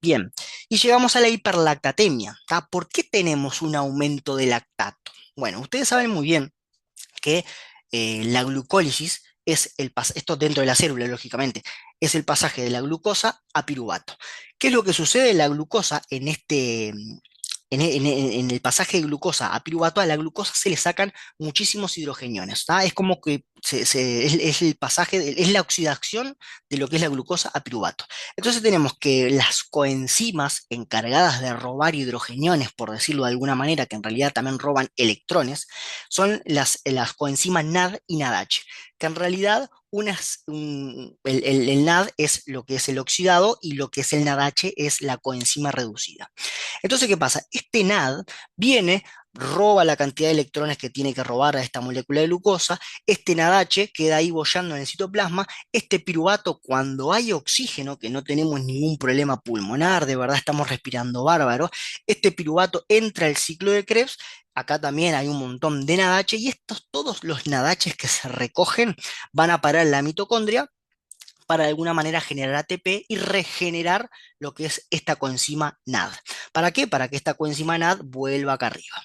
Bien, y llegamos a la hiperlactatemia. ¿Tá? ¿Por qué tenemos un aumento de lactato? Bueno, ustedes saben muy bien que la glucólisis es esto dentro de la célula, lógicamente, es el pasaje de la glucosa a piruvato. ¿Qué es lo que sucede? La glucosa en el pasaje de glucosa a piruvato, a la glucosa se le sacan muchísimos hidrogeniones. ¿Tá? Es como que es el pasaje, es la oxidación de lo que es la glucosa a piruvato. Entonces tenemos que las coenzimas encargadas de robar hidrogeniones, por decirlo de alguna manera, que en realidad también roban electrones, son las coenzimas NAD y NADH, que en realidad el NAD es lo que es el oxidado y lo que es el NADH es la coenzima reducida. Entonces, ¿qué pasa? Este NAD viene, roba la cantidad de electrones que tiene que robar a esta molécula de glucosa, este NADH queda ahí boyando en el citoplasma, este piruvato cuando hay oxígeno, que no tenemos ningún problema pulmonar, de verdad estamos respirando bárbaro, este piruvato entra al ciclo de Krebs. Acá también hay un montón de NADH y todos los NADH que se recogen van a parar en la mitocondria para de alguna manera generar ATP y regenerar lo que es esta coenzima NAD. ¿Para qué? Para que esta coenzima NAD vuelva acá arriba.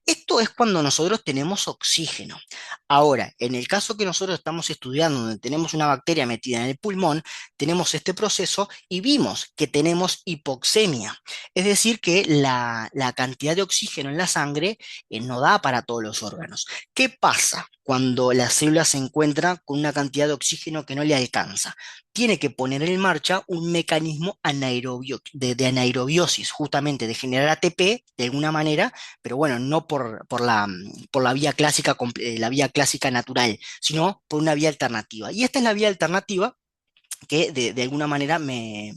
Esto es cuando nosotros tenemos oxígeno. Ahora, en el caso que nosotros estamos estudiando, donde tenemos una bacteria metida en el pulmón, tenemos este proceso y vimos que tenemos hipoxemia. Es decir, que la cantidad de oxígeno en la sangre no da para todos los órganos. ¿Qué pasa cuando la célula se encuentra con una cantidad de oxígeno que no le alcanza? Tiene que poner en marcha un mecanismo de anaerobiosis, justamente de generar ATP de alguna manera, pero bueno, no por la vía clásica, la vía clásica natural, sino por una vía alternativa. Y esta es la vía alternativa que de alguna manera me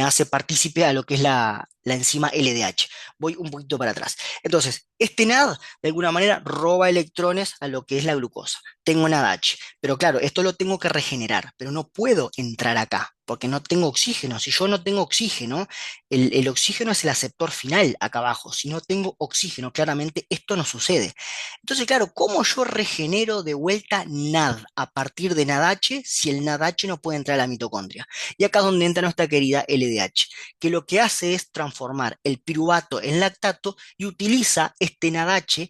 hace partícipe a lo que es la enzima LDH. Voy un poquito para atrás. Entonces, este NAD de alguna manera roba electrones a lo que es la glucosa. Tengo NADH, pero claro, esto lo tengo que regenerar, pero no puedo entrar acá porque no tengo oxígeno. Si yo no tengo oxígeno, el oxígeno es el aceptor final acá abajo. Si no tengo oxígeno, claramente esto no sucede. Entonces, claro, ¿cómo yo regenero de vuelta NAD a partir de NADH si el NADH no puede entrar a la mitocondria? Y acá es donde entra nuestra querida LDH, que lo que hace es transformar el piruvato en lactato y utiliza este NADH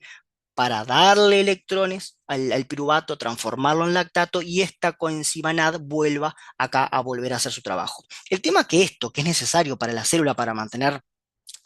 para darle electrones al piruvato, transformarlo en lactato y esta coenzima NAD vuelva acá a volver a hacer su trabajo. El tema que esto, que es necesario para la célula para mantener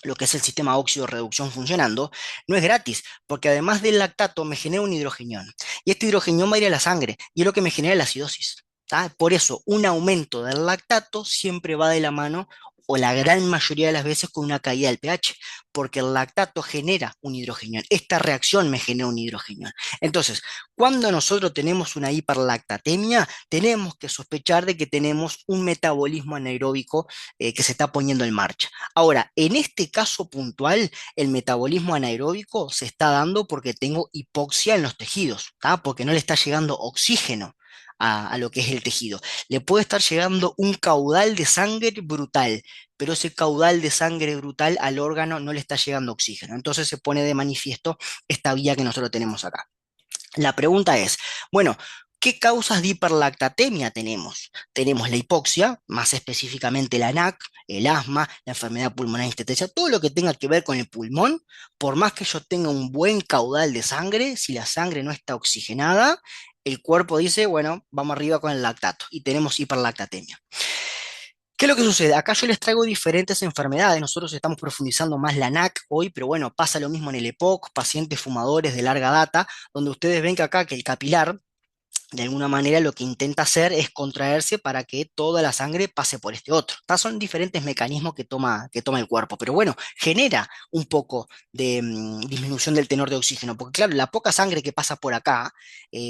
lo que es el sistema óxido-reducción funcionando, no es gratis, porque además del lactato me genera un hidrogenión, y este hidrogenión va a ir a la sangre, y es lo que me genera la acidosis. ¿Tá? Por eso, un aumento del lactato siempre va de la mano o la gran mayoría de las veces con una caída del pH, porque el lactato genera un hidrogenio. Esta reacción me genera un hidrogenio. Entonces, cuando nosotros tenemos una hiperlactatemia, tenemos que sospechar de que tenemos un metabolismo anaeróbico que se está poniendo en marcha. Ahora, en este caso puntual, el metabolismo anaeróbico se está dando porque tengo hipoxia en los tejidos, ¿tá? Porque no le está llegando oxígeno a lo que es el tejido. Le puede estar llegando un caudal de sangre brutal, pero ese caudal de sangre brutal al órgano no le está llegando oxígeno. Entonces se pone de manifiesto esta vía que nosotros tenemos acá. La pregunta es, bueno, ¿qué causas de hiperlactatemia tenemos? Tenemos la hipoxia, más específicamente la NAC, el asma, la enfermedad pulmonar hipertensa, todo lo que tenga que ver con el pulmón, por más que yo tenga un buen caudal de sangre, si la sangre no está oxigenada, el cuerpo dice, bueno, vamos arriba con el lactato y tenemos hiperlactatemia. ¿Qué es lo que sucede? Acá yo les traigo diferentes enfermedades. Nosotros estamos profundizando más la NAC hoy, pero bueno, pasa lo mismo en el EPOC, pacientes fumadores de larga data, donde ustedes ven que acá que el capilar de alguna manera lo que intenta hacer es contraerse para que toda la sangre pase por este otro. Son diferentes mecanismos que toma el cuerpo, pero bueno, genera un poco de disminución del tenor de oxígeno, porque claro, la poca sangre que pasa por acá,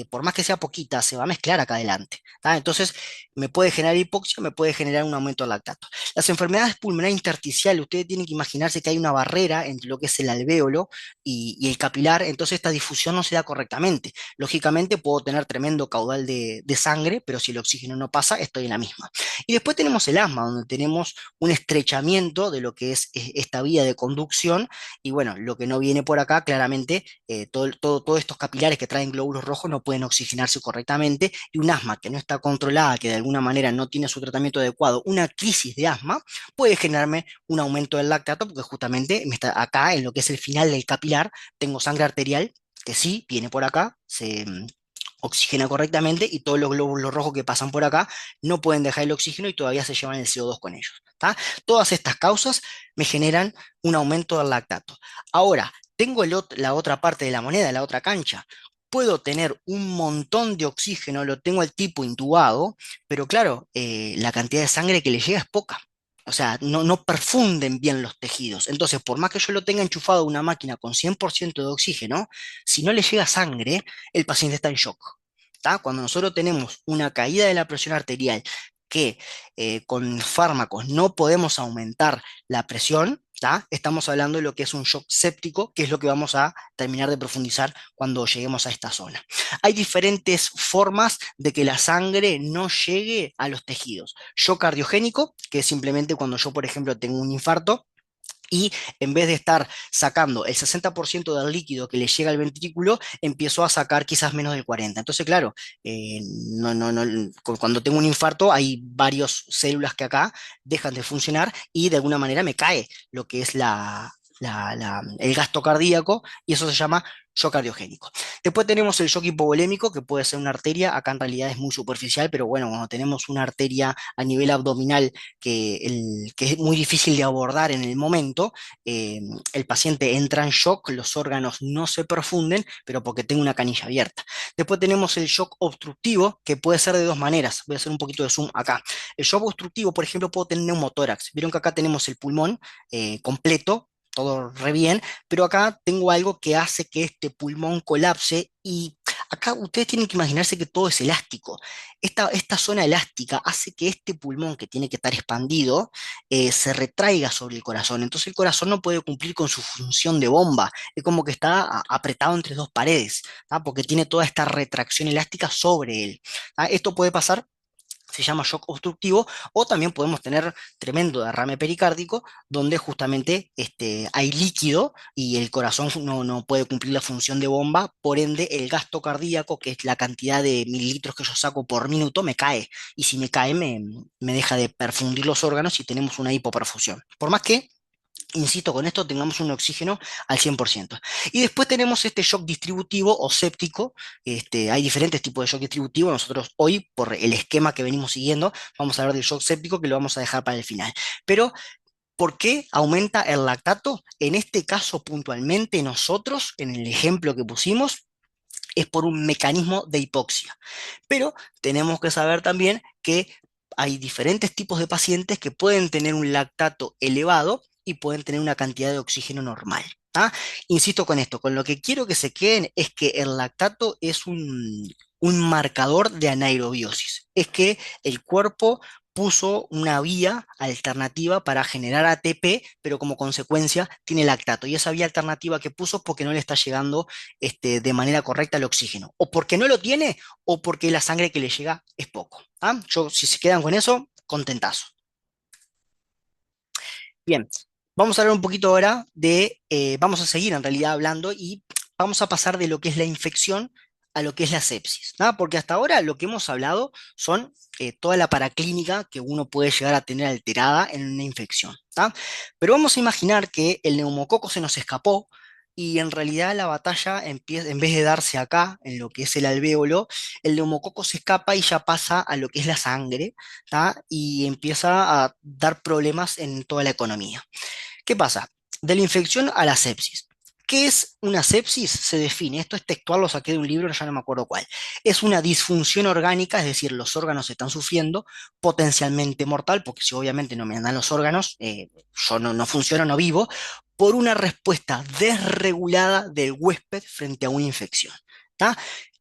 por más que sea poquita, se va a mezclar acá adelante. Entonces, me puede generar hipoxia, me puede generar un aumento del lactato. Las enfermedades pulmonares intersticiales, ustedes tienen que imaginarse que hay una barrera entre lo que es el alvéolo y el capilar, entonces esta difusión no se da correctamente. Lógicamente puedo tener tremendo caudal de sangre, pero si el oxígeno no pasa, estoy en la misma. Y después tenemos el asma, donde tenemos un estrechamiento de lo que es esta vía de conducción, y bueno, lo que no viene por acá, claramente, todos estos capilares que traen glóbulos rojos no pueden oxigenarse correctamente, y un asma que no está controlada, que de alguna manera no tiene su tratamiento adecuado, una crisis de asma, puede generarme un aumento del lactato, porque justamente me está acá, en lo que es el final del capilar, tengo sangre arterial que sí viene por acá, se oxigena correctamente y todos los glóbulos rojos que pasan por acá no pueden dejar el oxígeno y todavía se llevan el CO2 con ellos. ¿Tá? Todas estas causas me generan un aumento del lactato. Ahora, tengo la otra parte de la moneda, la otra cancha. Puedo tener un montón de oxígeno, lo tengo al tipo intubado, pero claro, la cantidad de sangre que le llega es poca. O sea, no perfunden bien los tejidos. Entonces, por más que yo lo tenga enchufado a una máquina con 100% de oxígeno, si no le llega sangre, el paciente está en shock. ¿Tá? Cuando nosotros tenemos una caída de la presión arterial que con fármacos no podemos aumentar la presión, ¿tá? Estamos hablando de lo que es un shock séptico, que es lo que vamos a terminar de profundizar cuando lleguemos a esta zona. Hay diferentes formas de que la sangre no llegue a los tejidos. Shock cardiogénico, que es simplemente cuando yo, por ejemplo, tengo un infarto, y en vez de estar sacando el 60% del líquido que le llega al ventrículo, empiezo a sacar quizás menos del 40%. Entonces, claro, cuando tengo un infarto hay varias células que acá dejan de funcionar y de alguna manera me cae lo que es el gasto cardíaco y eso se llama shock cardiogénico. Después tenemos el shock hipovolémico, que puede ser una arteria, acá en realidad es muy superficial, pero bueno, cuando tenemos una arteria a nivel abdominal que es muy difícil de abordar en el momento, eh, el paciente entra en shock, los órganos no se perfunden, pero porque tengo una canilla abierta. Después tenemos el shock obstructivo, que puede ser de dos maneras. Voy a hacer un poquito de zoom acá. El shock obstructivo, por ejemplo, puedo tener neumotórax. Vieron que acá tenemos el pulmón completo, todo re bien, pero acá tengo algo que hace que este pulmón colapse y acá ustedes tienen que imaginarse que todo es elástico. Esta zona elástica hace que este pulmón que tiene que estar expandido se retraiga sobre el corazón. Entonces el corazón no puede cumplir con su función de bomba. Es como que está apretado entre dos paredes, ¿tá? Porque tiene toda esta retracción elástica sobre él. ¿Tá? Esto puede pasar, se llama shock obstructivo, o también podemos tener tremendo derrame pericárdico, donde justamente hay líquido y el corazón no puede cumplir la función de bomba, por ende el gasto cardíaco, que es la cantidad de mililitros que yo saco por minuto, me cae, y si me cae me deja de perfundir los órganos y tenemos una hipoperfusión. Por más que insisto, con esto tengamos un oxígeno al 100%. Y después tenemos este shock distributivo o séptico. Hay diferentes tipos de shock distributivo. Nosotros hoy, por el esquema que venimos siguiendo, vamos a hablar del shock séptico que lo vamos a dejar para el final. Pero, ¿por qué aumenta el lactato? En este caso puntualmente nosotros, en el ejemplo que pusimos, es por un mecanismo de hipoxia. Pero tenemos que saber también que hay diferentes tipos de pacientes que pueden tener un lactato elevado y pueden tener una cantidad de oxígeno normal. ¿Tá? Insisto con esto, con lo que quiero que se queden es que el lactato es un marcador de anaerobiosis. Es que el cuerpo puso una vía alternativa para generar ATP, pero como consecuencia tiene lactato. Y esa vía alternativa que puso porque no le está llegando de manera correcta el oxígeno. O porque no lo tiene o porque la sangre que le llega es poco. ¿Ah? Yo, si se quedan con eso, contentazo. Bien, vamos a hablar un poquito ahora vamos a seguir en realidad hablando y vamos a pasar de lo que es la infección a lo que es la sepsis, ¿no? Porque hasta ahora lo que hemos hablado son toda la paraclínica que uno puede llegar a tener alterada en una infección, ¿tá? Pero vamos a imaginar que el neumococo se nos escapó y en realidad la batalla empieza, en vez de darse acá, en lo que es el alvéolo, el neumococo se escapa y ya pasa a lo que es la sangre, ¿tá? Y empieza a dar problemas en toda la economía. ¿Qué pasa? De la infección a la sepsis. ¿Qué es una sepsis? Se define, esto es textual, lo saqué de un libro, ya no me acuerdo cuál. Es una disfunción orgánica, es decir, los órganos están sufriendo, potencialmente mortal, porque si obviamente no me andan los órganos, yo no funciono, no vivo, por una respuesta desregulada del huésped frente a una infección. ¿Tá?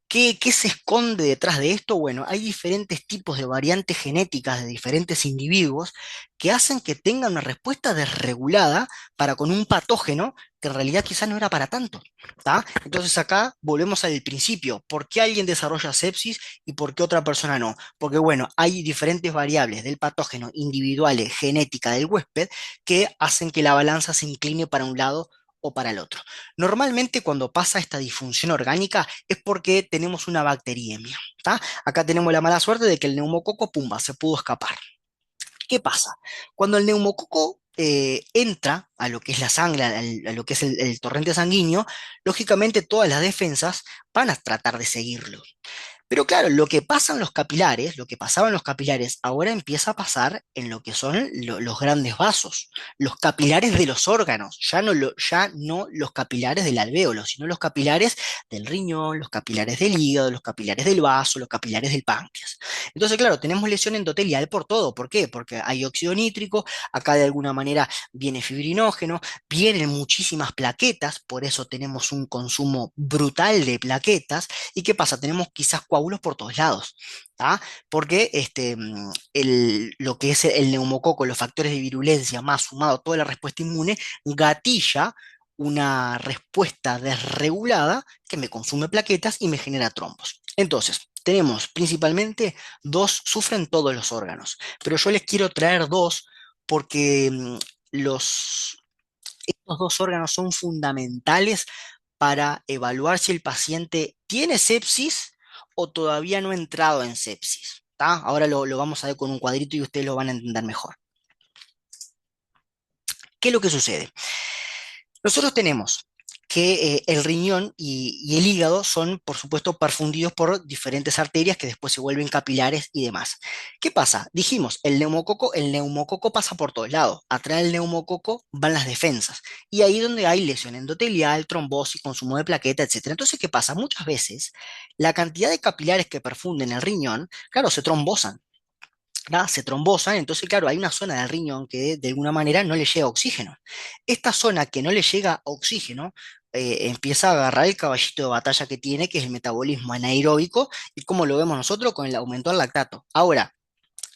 ¿Qué se esconde detrás de esto? Bueno, hay diferentes tipos de variantes genéticas de diferentes individuos que hacen que tengan una respuesta desregulada para con un patógeno que en realidad quizás no era para tanto. ¿Tá? Entonces acá volvemos al principio. ¿Por qué alguien desarrolla sepsis y por qué otra persona no? Porque bueno, hay diferentes variables del patógeno individuales, genética del huésped, que hacen que la balanza se incline para un lado o para el otro. Normalmente cuando pasa esta disfunción orgánica es porque tenemos una bacteriemia. ¿Tá? Acá tenemos la mala suerte de que el neumococo, pumba, se pudo escapar. ¿Qué pasa? Cuando el neumococo entra a lo que es la sangre, a lo que es el torrente sanguíneo, lógicamente todas las defensas van a tratar de seguirlo. Pero claro, lo que pasa en los capilares, lo que pasaba en los capilares, ahora empieza a pasar en lo que son los grandes vasos, los capilares de los órganos, ya no los capilares del alvéolo, sino los capilares del riñón, los capilares del hígado, los capilares del vaso, los capilares del páncreas. Entonces, claro, tenemos lesión endotelial por todo. ¿Por qué? Porque hay óxido nítrico, acá de alguna manera viene fibrinógeno, vienen muchísimas plaquetas, por eso tenemos un consumo brutal de plaquetas. ¿Y qué pasa? Tenemos quizás coágulos por todos lados, ¿tá? Porque lo que es el neumococo, los factores de virulencia, más sumado a toda la respuesta inmune, gatilla una respuesta desregulada que me consume plaquetas y me genera trombos. Entonces, tenemos principalmente dos, sufren todos los órganos, pero yo les quiero traer dos porque estos dos órganos son fundamentales para evaluar si el paciente tiene sepsis o todavía no ha entrado en sepsis. ¿Tá? Ahora lo vamos a ver con un cuadrito y ustedes lo van a entender mejor. ¿Qué es lo que sucede? Nosotros tenemos que el riñón y el hígado son, por supuesto, perfundidos por diferentes arterias que después se vuelven capilares y demás. ¿Qué pasa? Dijimos, el neumococo pasa por todos lados. Atrás del neumococo van las defensas. Y ahí donde hay lesión endotelial, trombosis, consumo de plaqueta, etc. Entonces, ¿qué pasa? Muchas veces la cantidad de capilares que perfunden el riñón, claro, se trombosan. ¿Verdad? Se trombosan, entonces claro, hay una zona del riñón que de alguna manera no le llega oxígeno. Esta zona que no le llega oxígeno empieza a agarrar el caballito de batalla que tiene, que es el metabolismo anaeróbico, y como lo vemos nosotros con el aumento del lactato. Ahora,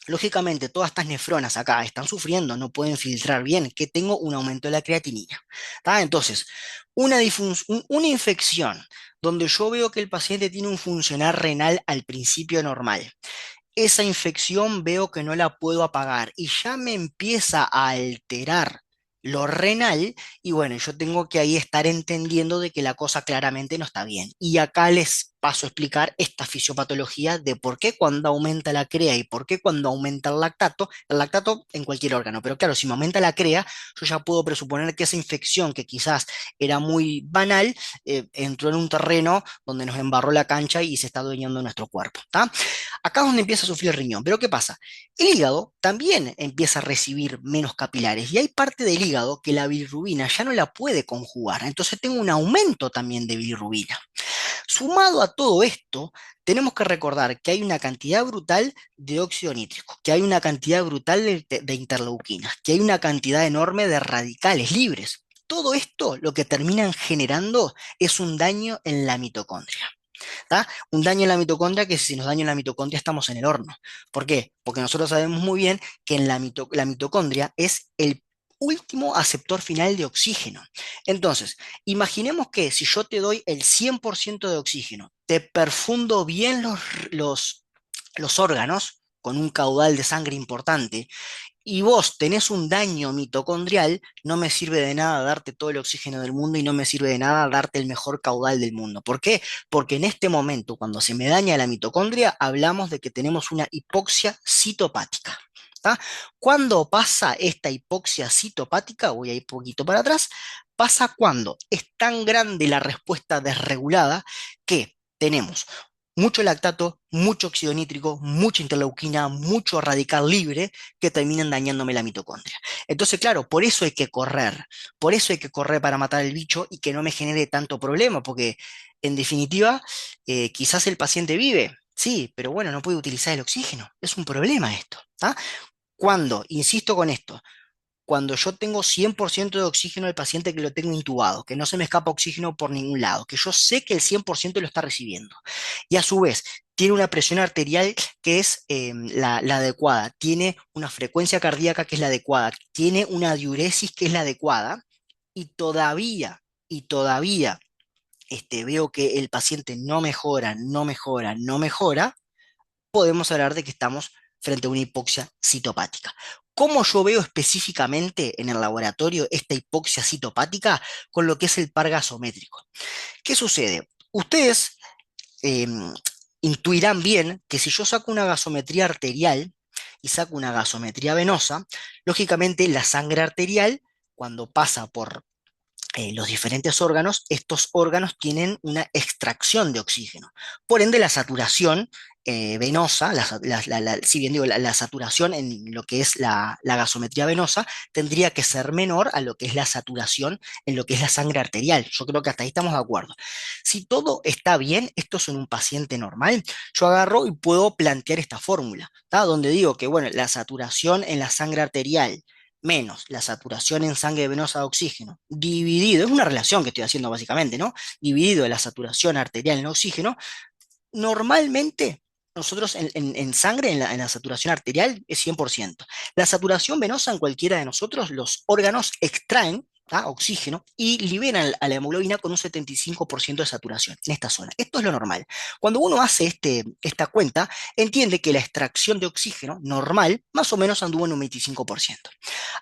lógicamente, todas estas nefronas acá están sufriendo, no pueden filtrar bien, que tengo un aumento de la creatinina. ¿Tá? Entonces, una infección donde yo veo que el paciente tiene un funcionar renal al principio normal, esa infección veo que no la puedo apagar y ya me empieza a alterar lo renal y bueno, yo tengo que ahí estar entendiendo de que la cosa claramente no está bien. Y acá les paso a explicar esta fisiopatología de por qué cuando aumenta la CREA y por qué cuando aumenta el lactato en cualquier órgano, pero claro, si me aumenta la CREA, yo ya puedo presuponer que esa infección que quizás era muy banal, entró en un terreno donde nos embarró la cancha y se está adueñando de nuestro cuerpo, ¿tá? Acá es donde empieza a sufrir el riñón. Pero ¿qué pasa? El hígado también empieza a recibir menos capilares y hay parte del hígado que la bilirrubina ya no la puede conjugar. Entonces tengo un aumento también de bilirrubina. Sumado a todo esto, tenemos que recordar que hay una cantidad brutal de óxido nítrico, que hay una cantidad brutal de interleuquinas, que hay una cantidad enorme de radicales libres. Todo esto lo que terminan generando es un daño en la mitocondria. ¿Tá? Un daño en la mitocondria que si nos daña en la mitocondria estamos en el horno. ¿Por qué? Porque nosotros sabemos muy bien que en la mitocondria es el último aceptor final de oxígeno. Entonces, imaginemos que si yo te doy el 100% de oxígeno, te perfundo bien los órganos con un caudal de sangre importante, y vos tenés un daño mitocondrial, no me sirve de nada darte todo el oxígeno del mundo y no me sirve de nada darte el mejor caudal del mundo. ¿Por qué? Porque en este momento, cuando se me daña la mitocondria, hablamos de que tenemos una hipoxia citopática. ¿Tá? ¿Cuándo pasa esta hipoxia citopática? Voy a ir un poquito para atrás. Pasa cuando es tan grande la respuesta desregulada que tenemos mucho lactato, mucho óxido nítrico, mucha interleuquina, mucho radical libre que terminan dañándome la mitocondria. Entonces, claro, por eso hay que correr para matar el bicho y que no me genere tanto problema, porque en definitiva, quizás el paciente vive, sí, pero bueno, no puede utilizar el oxígeno. Es un problema esto. ¿Tá? Cuando, insisto con esto, cuando yo tengo 100% de oxígeno al paciente que lo tengo intubado, que no se me escapa oxígeno por ningún lado, que yo sé que el 100% lo está recibiendo. Y a su vez, tiene una presión arterial que es la adecuada, tiene una frecuencia cardíaca que es la adecuada, tiene una diuresis que es la adecuada, y todavía veo que el paciente no mejora, no mejora, no mejora, podemos hablar de que estamos frente a una hipoxia citopática. ¿Cómo yo veo específicamente en el laboratorio esta hipoxia citopática con lo que es el par gasométrico? ¿Qué sucede? Ustedes eh, intuirán bien que si yo saco una gasometría arterial y saco una gasometría venosa, lógicamente la sangre arterial, cuando pasa por los diferentes órganos, estos órganos tienen una extracción de oxígeno. Por ende, la saturación venosa, si bien digo, la saturación en lo que es la gasometría venosa, tendría que ser menor a lo que es la saturación en lo que es la sangre arterial. Yo creo que hasta ahí estamos de acuerdo. Si todo está bien, esto es en un paciente normal, yo agarro y puedo plantear esta fórmula, ¿tá? Donde digo que, bueno, la saturación en la sangre arterial menos la saturación en sangre venosa de oxígeno, dividido, es una relación que estoy haciendo básicamente, ¿no? Dividido de la saturación arterial en oxígeno, normalmente nosotros en sangre, en la saturación arterial, es 100%. La saturación venosa en cualquiera de nosotros, los órganos extraen, ¿tá? Oxígeno y liberan a la hemoglobina con un 75% de saturación en esta zona. Esto es lo normal. Cuando uno hace esta cuenta, entiende que la extracción de oxígeno normal más o menos anduvo en un 25%.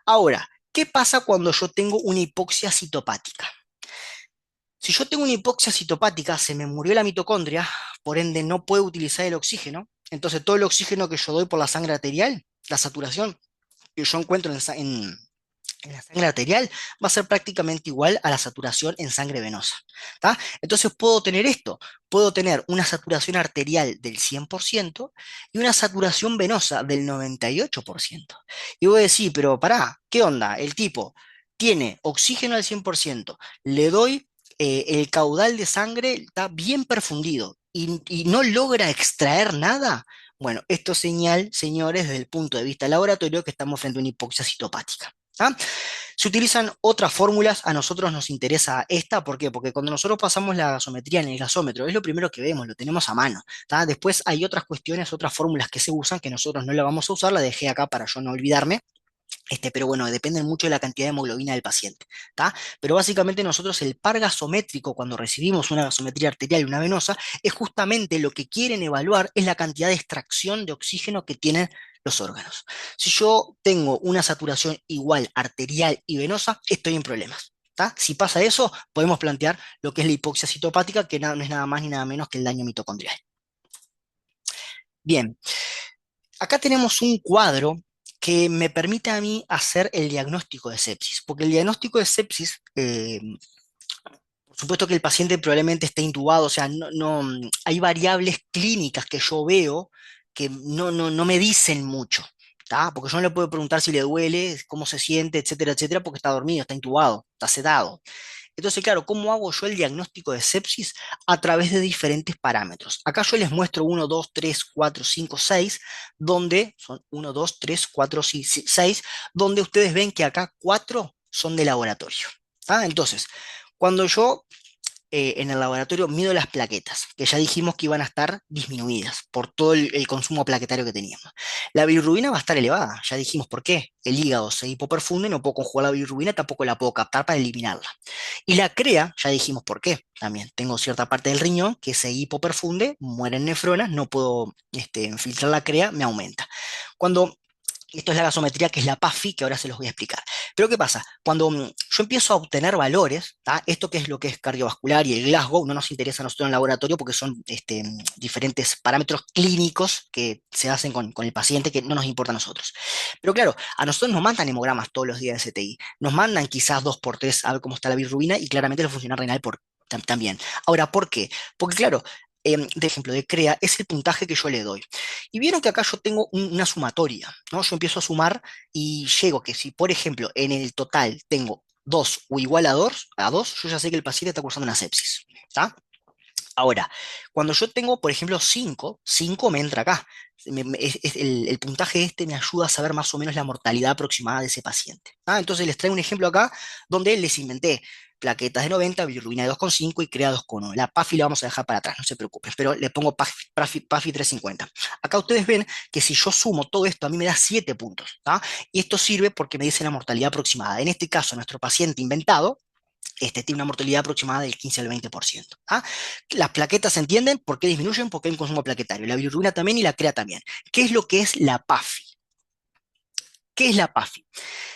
Ahora, ¿qué pasa cuando yo tengo una hipoxia citopática? Si yo tengo una hipoxia citopática, se me murió la mitocondria, por ende no puedo utilizar el oxígeno, entonces todo el oxígeno que yo doy por la sangre arterial, la saturación que yo encuentro en la sangre arterial, va a ser prácticamente igual a la saturación en sangre venosa. ¿Tá? Entonces puedo tener esto, puedo tener una saturación arterial del 100% y una saturación venosa del 98%. Y voy a decir, pero pará, ¿qué onda? El tipo tiene oxígeno al 100%, le doy el caudal de sangre, está bien perfundido y no logra extraer nada. Bueno, esto es señal, señores, desde el punto de vista laboratorio, que estamos frente a una hipoxia citopática. ¿Ah? Se utilizan otras fórmulas, a nosotros nos interesa esta, ¿por qué? Porque cuando nosotros pasamos la gasometría en el gasómetro, es lo primero que vemos, lo tenemos a mano. ¿Tá? Después hay otras cuestiones, otras fórmulas que se usan, que nosotros no la vamos a usar, la dejé acá para yo no olvidarme. Pero bueno, dependen mucho de la cantidad de hemoglobina del paciente, ¿tá? Pero básicamente nosotros el par gasométrico, cuando recibimos una gasometría arterial y una venosa, es justamente lo que quieren evaluar, es la cantidad de extracción de oxígeno que tienen los órganos. Si yo tengo una saturación igual arterial y venosa, estoy en problemas. ¿Tá? Si pasa eso, podemos plantear lo que es la hipoxia citopática, que no es nada más ni nada menos que el daño mitocondrial. Bien, acá tenemos un cuadro que me permite a mí hacer el diagnóstico de sepsis, porque el diagnóstico de sepsis, por supuesto que el paciente probablemente esté intubado, o sea, hay variables clínicas que yo veo que no me dicen mucho, ¿tá? Porque yo no le puedo preguntar si le duele, cómo se siente, etcétera, etcétera, porque está dormido, está intubado, está sedado. Entonces, claro, ¿cómo hago yo el diagnóstico de sepsis? A través de diferentes parámetros. Acá yo les muestro 1, 2, 3, 4, 5, 6, donde son 1, 2, 3, 4, 6, donde ustedes ven que acá 4 son de laboratorio. ¿Tá? Entonces, cuando yo en el laboratorio mido las plaquetas, que ya dijimos que iban a estar disminuidas por todo el consumo plaquetario que teníamos. La bilirrubina va a estar elevada, ya dijimos por qué. El hígado se hipoperfunde, no puedo conjugar la bilirrubina, tampoco la puedo captar para eliminarla. Y la CREA, ya dijimos por qué. También tengo cierta parte del riñón que se hipoperfunde, mueren nefronas, no puedo filtrar la CREA, me aumenta. Cuando esto es la gasometría, que es la PAFI, que ahora se los voy a explicar. Pero ¿qué pasa? Cuando yo empiezo a obtener valores, ¿tá? Esto que es lo que es cardiovascular y el Glasgow, no nos interesa a nosotros en el laboratorio porque son diferentes parámetros clínicos que se hacen con el paciente que no nos importa a nosotros. Pero claro, a nosotros nos mandan hemogramas todos los días de CTI. Nos mandan quizás 2 por 3 a ver cómo está la bilirrubina y claramente la función renal también. Ahora, ¿por qué? Porque claro, de ejemplo, de CREA es el puntaje que yo le doy. Y vieron que acá yo tengo una sumatoria, ¿no? Yo empiezo a sumar y llego que si, por ejemplo, en el total tengo 2 o igual a 2, yo ya sé que el paciente está cursando una sepsis, ¿está? Ahora, cuando yo tengo, por ejemplo, 5, 5 me entra acá. El puntaje me ayuda a saber más o menos la mortalidad aproximada de ese paciente. ¿Ah? Entonces les traigo un ejemplo acá donde les inventé plaquetas de 90, bilirrubina de 2,5 y CREA 2,1. La PAFI la vamos a dejar para atrás, no se preocupen, pero le pongo PAFI 350. Acá ustedes ven que si yo sumo todo esto, a mí me da 7 puntos. ¿Tá? Y esto sirve porque me dice la mortalidad aproximada. En este caso, nuestro paciente inventado tiene una mortalidad aproximada del 15 al 20%. ¿Ah? Las plaquetas se entienden por qué disminuyen, porque hay un consumo plaquetario. La bilirrubina también y la CREA también. ¿Qué es lo que es la PAFI? ¿Qué es la PAFI?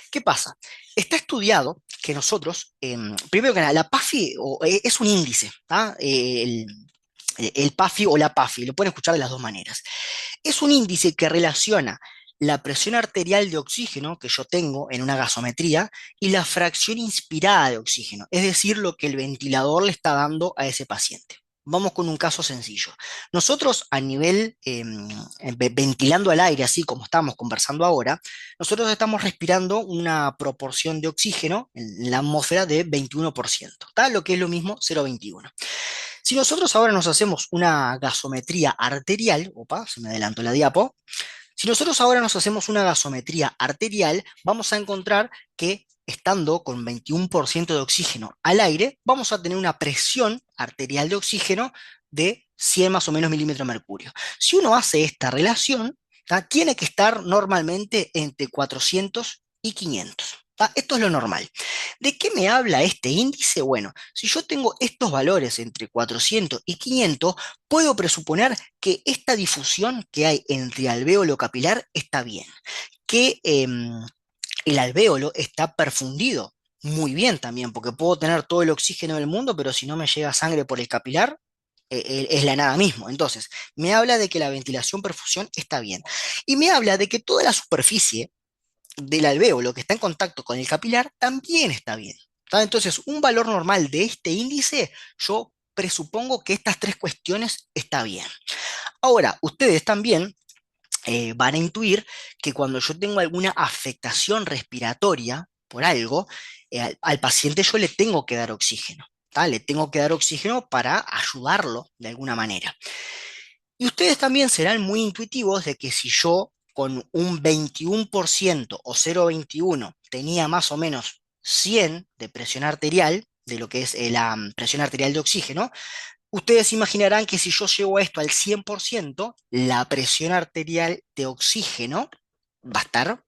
¿Qué pasa? Está estudiado que nosotros, primero que nada, la PAFI es un índice, ¿tá? El PAFI o la PAFI, lo pueden escuchar de las dos maneras. Es un índice que relaciona la presión arterial de oxígeno que yo tengo en una gasometría y la fracción inspirada de oxígeno, es decir, lo que el ventilador le está dando a ese paciente. Vamos con un caso sencillo. Nosotros a nivel ventilando al aire, así como estamos conversando ahora, nosotros estamos respirando una proporción de oxígeno en la atmósfera de 21%, tal lo que es lo mismo 0,21. Si nosotros ahora nos hacemos una gasometría arterial, opa, se me adelantó la diapo, si nosotros ahora nos hacemos una gasometría arterial, vamos a encontrar que estando con 21% de oxígeno al aire, vamos a tener una presión arterial de oxígeno de 100 más o menos milímetros de mercurio. Si uno hace esta relación, ¿tá? Tiene que estar normalmente entre 400 y 500. ¿Tá? Esto es lo normal. ¿De qué me habla este índice? Bueno, si yo tengo estos valores entre 400 y 500, puedo presuponer que esta difusión que hay entre alvéolo capilar está bien, que el alvéolo está perfundido muy bien también, porque puedo tener todo el oxígeno del mundo, pero si no me llega sangre por el capilar, es la nada mismo. Entonces, me habla de que la ventilación-perfusión está bien. Y me habla de que toda la superficie del alvéolo que está en contacto con el capilar también está bien. ¿Tá? Entonces, un valor normal de este índice, yo presupongo que estas tres cuestiones está bien. Ahora, ustedes también van a intuir que cuando yo tengo alguna afectación respiratoria por algo, al paciente yo le tengo que dar oxígeno. ¿Tá? Le tengo que dar oxígeno para ayudarlo de alguna manera. Y ustedes también serán muy intuitivos de que si yo con un 21% o 0,21 tenía más o menos 100 de presión arterial, de lo que es la presión arterial de oxígeno, ustedes imaginarán que si yo llevo esto al 100%, la presión arterial de oxígeno va a estar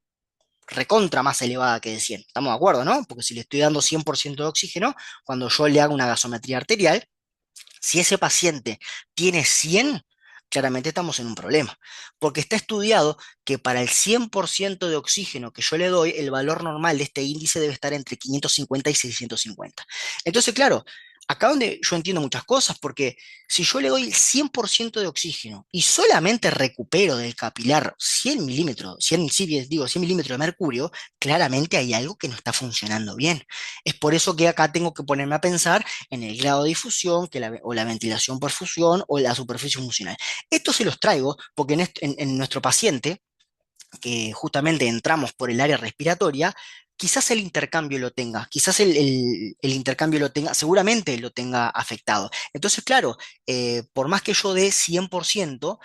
recontra más elevada que de 100. ¿Estamos de acuerdo, no? Porque si le estoy dando 100% de oxígeno, cuando yo le hago una gasometría arterial, si ese paciente tiene 100, claramente estamos en un problema, porque está estudiado que para el 100% de oxígeno que yo le doy, el valor normal de este índice debe estar entre 550 y 650. Entonces, claro, acá donde yo entiendo muchas cosas, porque si yo le doy el 100% de oxígeno y solamente recupero del capilar 100 milímetros, 100, sí, digo, 100 milímetros de mercurio, claramente hay algo que no está funcionando bien. Es por eso que acá tengo que ponerme a pensar en el grado de difusión o la ventilación por fusión o la superficie funcional. Esto se los traigo porque en nuestro paciente, que justamente entramos por el área respiratoria, quizás el intercambio lo tenga, quizás el intercambio lo tenga, seguramente lo tenga afectado. Entonces, claro, por más que yo dé 100%,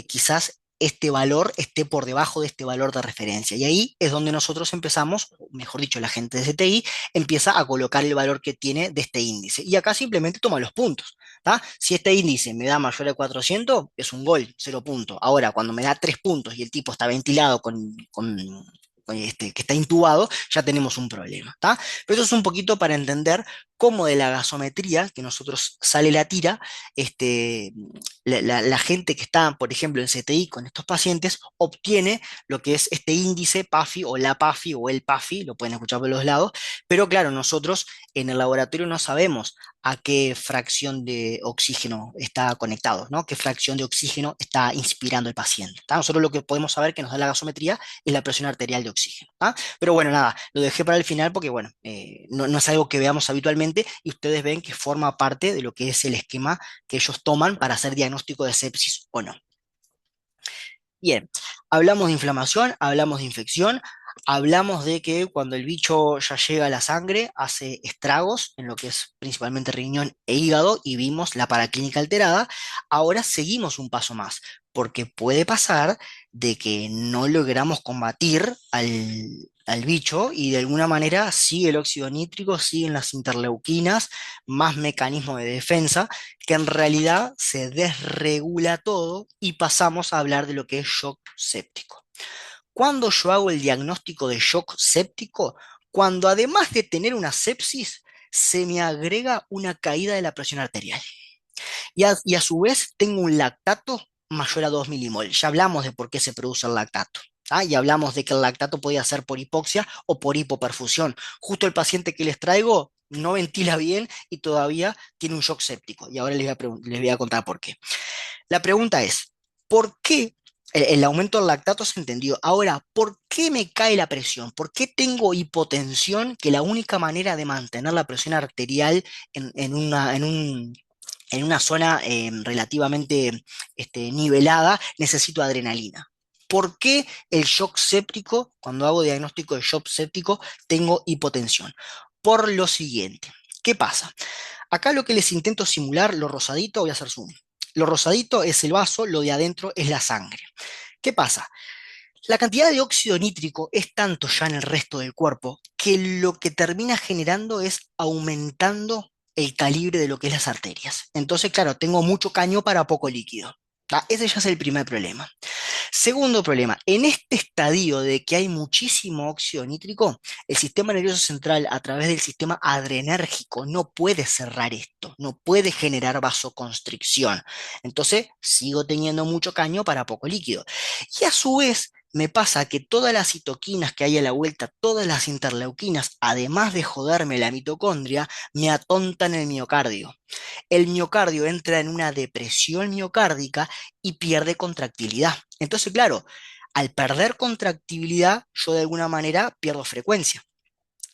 quizás este valor esté por debajo de este valor de referencia. Y ahí es donde nosotros empezamos, o mejor dicho, la gente de CTI empieza a colocar el valor que tiene de este índice. Y acá simplemente toma los puntos. ¿Tá? Si este índice me da mayor a 400, es un gol, 0 puntos. Ahora, cuando me da 3 puntos y el tipo está ventilado que está intubado, ya tenemos un problema. ¿Tá? Pero eso es un poquito para entender cómo de la gasometría que nosotros sale la tira, este, la gente que está, por ejemplo, en CTI con estos pacientes, obtiene lo que es este índice PAFI o la PAFI o el PAFI, lo pueden escuchar por los lados, pero claro, nosotros en el laboratorio no sabemos a qué fracción de oxígeno está conectado, ¿no? Qué fracción de oxígeno está inspirando el paciente. ¿Tá? Nosotros lo que podemos saber que nos da la gasometría es la presión arterial de oxígeno. ¿Tá? Pero bueno, nada, lo dejé para el final porque, bueno, no es algo que veamos habitualmente y ustedes ven que forma parte de lo que es el esquema que ellos toman para hacer diagnóstico de sepsis o no. Bien, hablamos de inflamación, hablamos de infección, hablamos de que cuando el bicho ya llega a la sangre hace estragos en lo que es principalmente riñón e hígado y vimos la paraclínica alterada. Ahora seguimos un paso más, porque puede pasar de que no logramos combatir al bicho y de alguna manera sigue el óxido nítrico, siguen las interleuquinas, más mecanismos de defensa que en realidad se desregula todo y pasamos a hablar de lo que es shock séptico. ¿Cuándo yo hago el diagnóstico de shock séptico? Cuando además de tener una sepsis, se me agrega una caída de la presión arterial. Y a su vez tengo un lactato mayor a 2 milimol. Ya hablamos de por qué se produce el lactato. ¿Ah? Y hablamos de que el lactato podía ser por hipoxia o por hipoperfusión. Justo el paciente que les traigo no ventila bien y todavía tiene un shock séptico. Y ahora les voy a contar por qué. La pregunta es, ¿por qué el aumento del lactato se entendió? Ahora, ¿por qué me cae la presión? ¿Por qué tengo hipotensión que la única manera de mantener la presión arterial en una zona relativamente nivelada, necesito adrenalina? ¿Por qué el shock séptico, cuando hago diagnóstico de shock séptico, tengo hipotensión? Por lo siguiente, ¿qué pasa? Acá lo que les intento simular, lo rosadito, voy a hacer zoom. Lo rosadito es el vaso, lo de adentro es la sangre. ¿Qué pasa? La cantidad de óxido nítrico es tanto ya en el resto del cuerpo que lo que termina generando es aumentando el calibre de lo que es las arterias. Entonces, claro, tengo mucho caño para poco líquido. ¿Tá? Ese ya es el primer problema. Segundo problema, en este estadio de que hay muchísimo óxido nítrico, el sistema nervioso central a través del sistema adrenérgico no puede cerrar esto, no puede generar vasoconstricción. Entonces, sigo teniendo mucho caño para poco líquido. Y a su vez, me pasa que todas las citoquinas que hay a la vuelta, todas las interleuquinas, además de joderme la mitocondria, me atontan el miocardio. El miocardio entra en una depresión miocárdica y pierde contractilidad. Entonces, claro, al perder contractibilidad, yo de alguna manera pierdo frecuencia.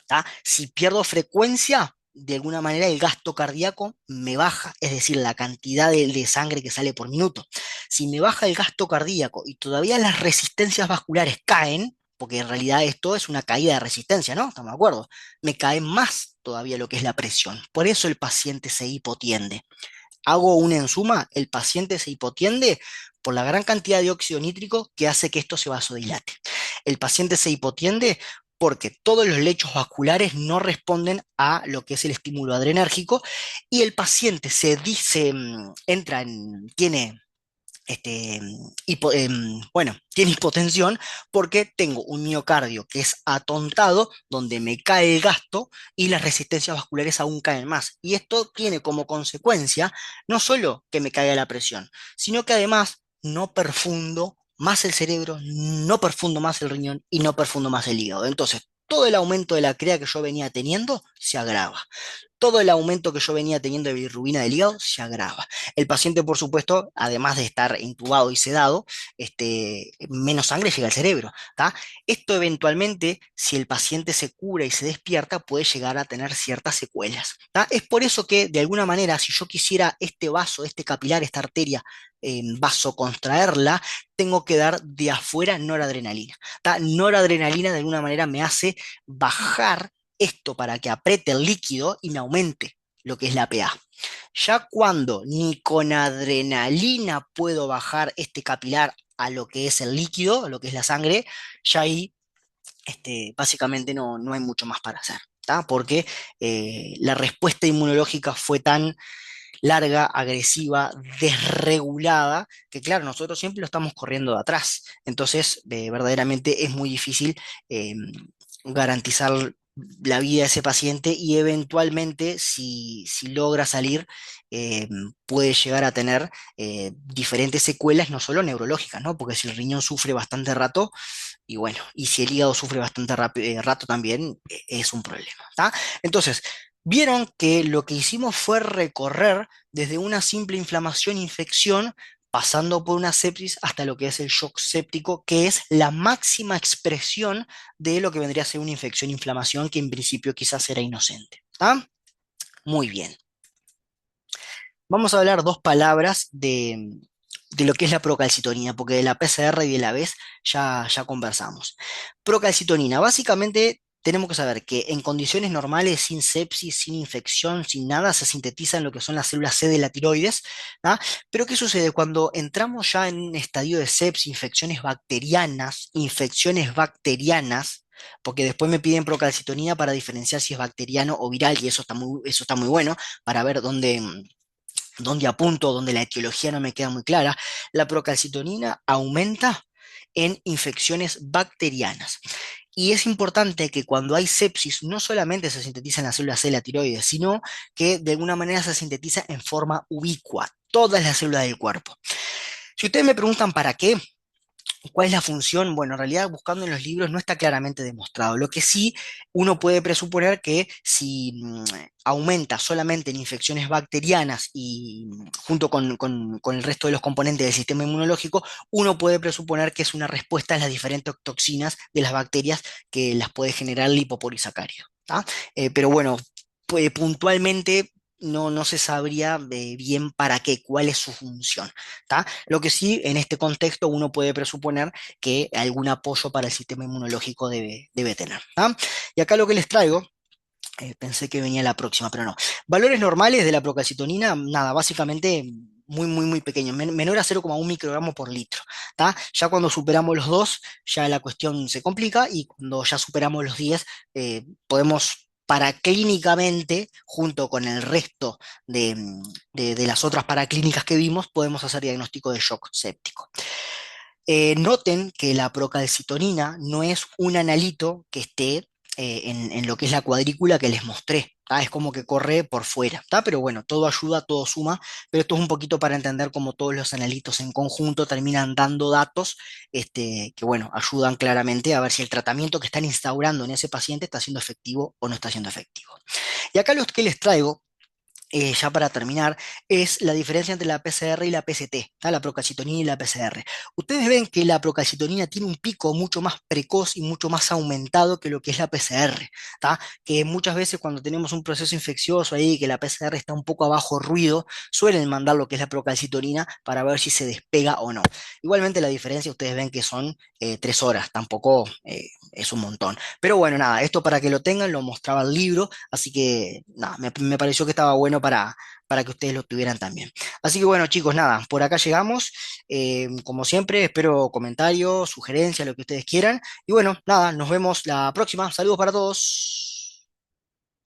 ¿Tá? Si pierdo frecuencia, de alguna manera el gasto cardíaco me baja, es decir, la cantidad de sangre que sale por minuto. Si me baja el gasto cardíaco y todavía las resistencias vasculares caen, porque en realidad esto es una caída de resistencia, ¿no? ¿Estamos de acuerdo? Me cae más todavía lo que es la presión. Por eso el paciente se hipotiende. Hago una enzuma, el paciente se hipotiende por la gran cantidad de óxido nítrico que hace que esto se vasodilate. El paciente se hipotiende porque todos los lechos vasculares no responden a lo que es el estímulo adrenérgico y el paciente se dice, tiene bueno, tiene hipotensión porque tengo un miocardio que es atontado, donde me cae el gasto y las resistencias vasculares aún caen más. Y esto tiene como consecuencia no solo que me caiga la presión, sino que además no perfundo más el cerebro, no perfundo más el riñón y no perfundo más el hígado. Entonces, todo el aumento de la crea que yo venía teniendo se agrava. todo el aumento que yo venía teniendo de bilirrubina del hígado se agrava. El paciente, por supuesto, además de estar intubado y sedado, menos sangre llega al cerebro, ¿tá? Esto eventualmente, si el paciente se cura y se despierta, puede llegar a tener ciertas secuelas, ¿tá? Es por eso que, de alguna manera, si yo quisiera este vaso, este capilar, esta arteria, vasocontraerla, tengo que dar de afuera noradrenalina, ¿tá? Noradrenalina de alguna manera me hace bajar esto para que apriete el líquido y me aumente lo que es la PA. Ya cuando ni con adrenalina puedo bajar este capilar a lo que es el líquido, a lo que es la sangre, ya ahí básicamente no hay mucho más para hacer, ¿tá? Porque la respuesta inmunológica fue tan larga, agresiva, desregulada, que claro, nosotros siempre lo estamos corriendo de atrás. Entonces, verdaderamente es muy difícil eh, garantizar la vida de ese paciente y eventualmente, si logra salir, eh, puede llegar a tener diferentes secuelas, no solo neurológicas, ¿no? Porque si el riñón sufre bastante rato, y bueno, y si el hígado sufre bastante rato también, es un problema, ¿tá? Entonces, vieron que lo que hicimos fue recorrer desde una simple inflamación, infección, pasando por una sepsis hasta lo que es el shock séptico, que es la máxima expresión de lo que vendría a ser una infección, inflamación, que en principio quizás era inocente. ¿Tá? Muy bien. Vamos a hablar dos palabras de lo que es la procalcitonina, porque de la PCR y de la vez ya conversamos. Procalcitonina, básicamente tenemos que saber que en condiciones normales, sin sepsis, sin infección, sin nada, se sintetiza en lo que son las células C de la tiroides, ¿tá? Pero ¿qué sucede cuando entramos ya en un estadio de sepsis, infecciones bacterianas? Porque después me piden procalcitonina para diferenciar si es bacteriano o viral, y eso está muy bueno para ver dónde apunto, donde la etiología no me queda muy clara. La procalcitonina aumenta en infecciones bacterianas. Y es importante que cuando hay sepsis no solamente se sintetiza en las células C de la tiroides, sino que de alguna manera se sintetiza en forma ubicua, todas las células del cuerpo. Si ustedes me preguntan para qué, ¿cuál es la función? Bueno, en realidad buscando en los libros no está claramente demostrado. Lo que sí uno puede presuponer que si aumenta solamente en infecciones bacterianas y junto con el resto de los componentes del sistema inmunológico, uno puede presuponer que es una respuesta a las diferentes toxinas de las bacterias que las puede generar el lipopolisacárido, ¿tá? Pero bueno, puntualmente no se sabría bien para qué, cuál es su función, ¿tá? Lo que sí, en este contexto, uno puede presuponer que algún apoyo para el sistema inmunológico debe tener, ¿tá? Y acá lo que les traigo, pensé que venía la próxima, pero no. Valores normales de la procalcitonina, nada, básicamente muy pequeño, menor a 0,1 microgramo por litro, ¿tá? Ya cuando superamos los 2, ya la cuestión se complica y cuando ya superamos los 10, podemos paraclínicamente, junto con el resto de las otras paraclínicas que vimos, podemos hacer diagnóstico de shock séptico. Noten que la procalcitonina no es un analito que esté en lo que es la cuadrícula que les mostré, ¿tá? Es como que corre por fuera, ¿tá? Pero bueno, todo ayuda, todo suma, pero esto es un poquito para entender cómo todos los analitos en conjunto terminan dando datos que, bueno, ayudan claramente a ver si el tratamiento que están instaurando en ese paciente está siendo efectivo o no está siendo efectivo. Y acá los que les traigo ya para terminar, es la diferencia entre la PCR y la PCT, ¿tá? La procalcitonina y la PCR. Ustedes ven que la procalcitonina tiene un pico mucho más precoz y mucho más aumentado que lo que es la PCR, ¿tá? Que muchas veces cuando tenemos un proceso infeccioso ahí, que la PCR está un poco a bajo ruido, suelen mandar lo que es la procalcitonina para ver si se despega o no. Igualmente la diferencia, ustedes ven que son 3 horas, tampoco es un montón. Pero bueno, nada, esto para que lo tengan, lo mostraba el libro, así que nada, me pareció que estaba bueno para que ustedes lo tuvieran también. Así que bueno, chicos, nada, por acá llegamos. Como siempre, espero comentarios, sugerencias, lo que ustedes quieran. Y bueno, nada, nos vemos la próxima. Saludos para todos.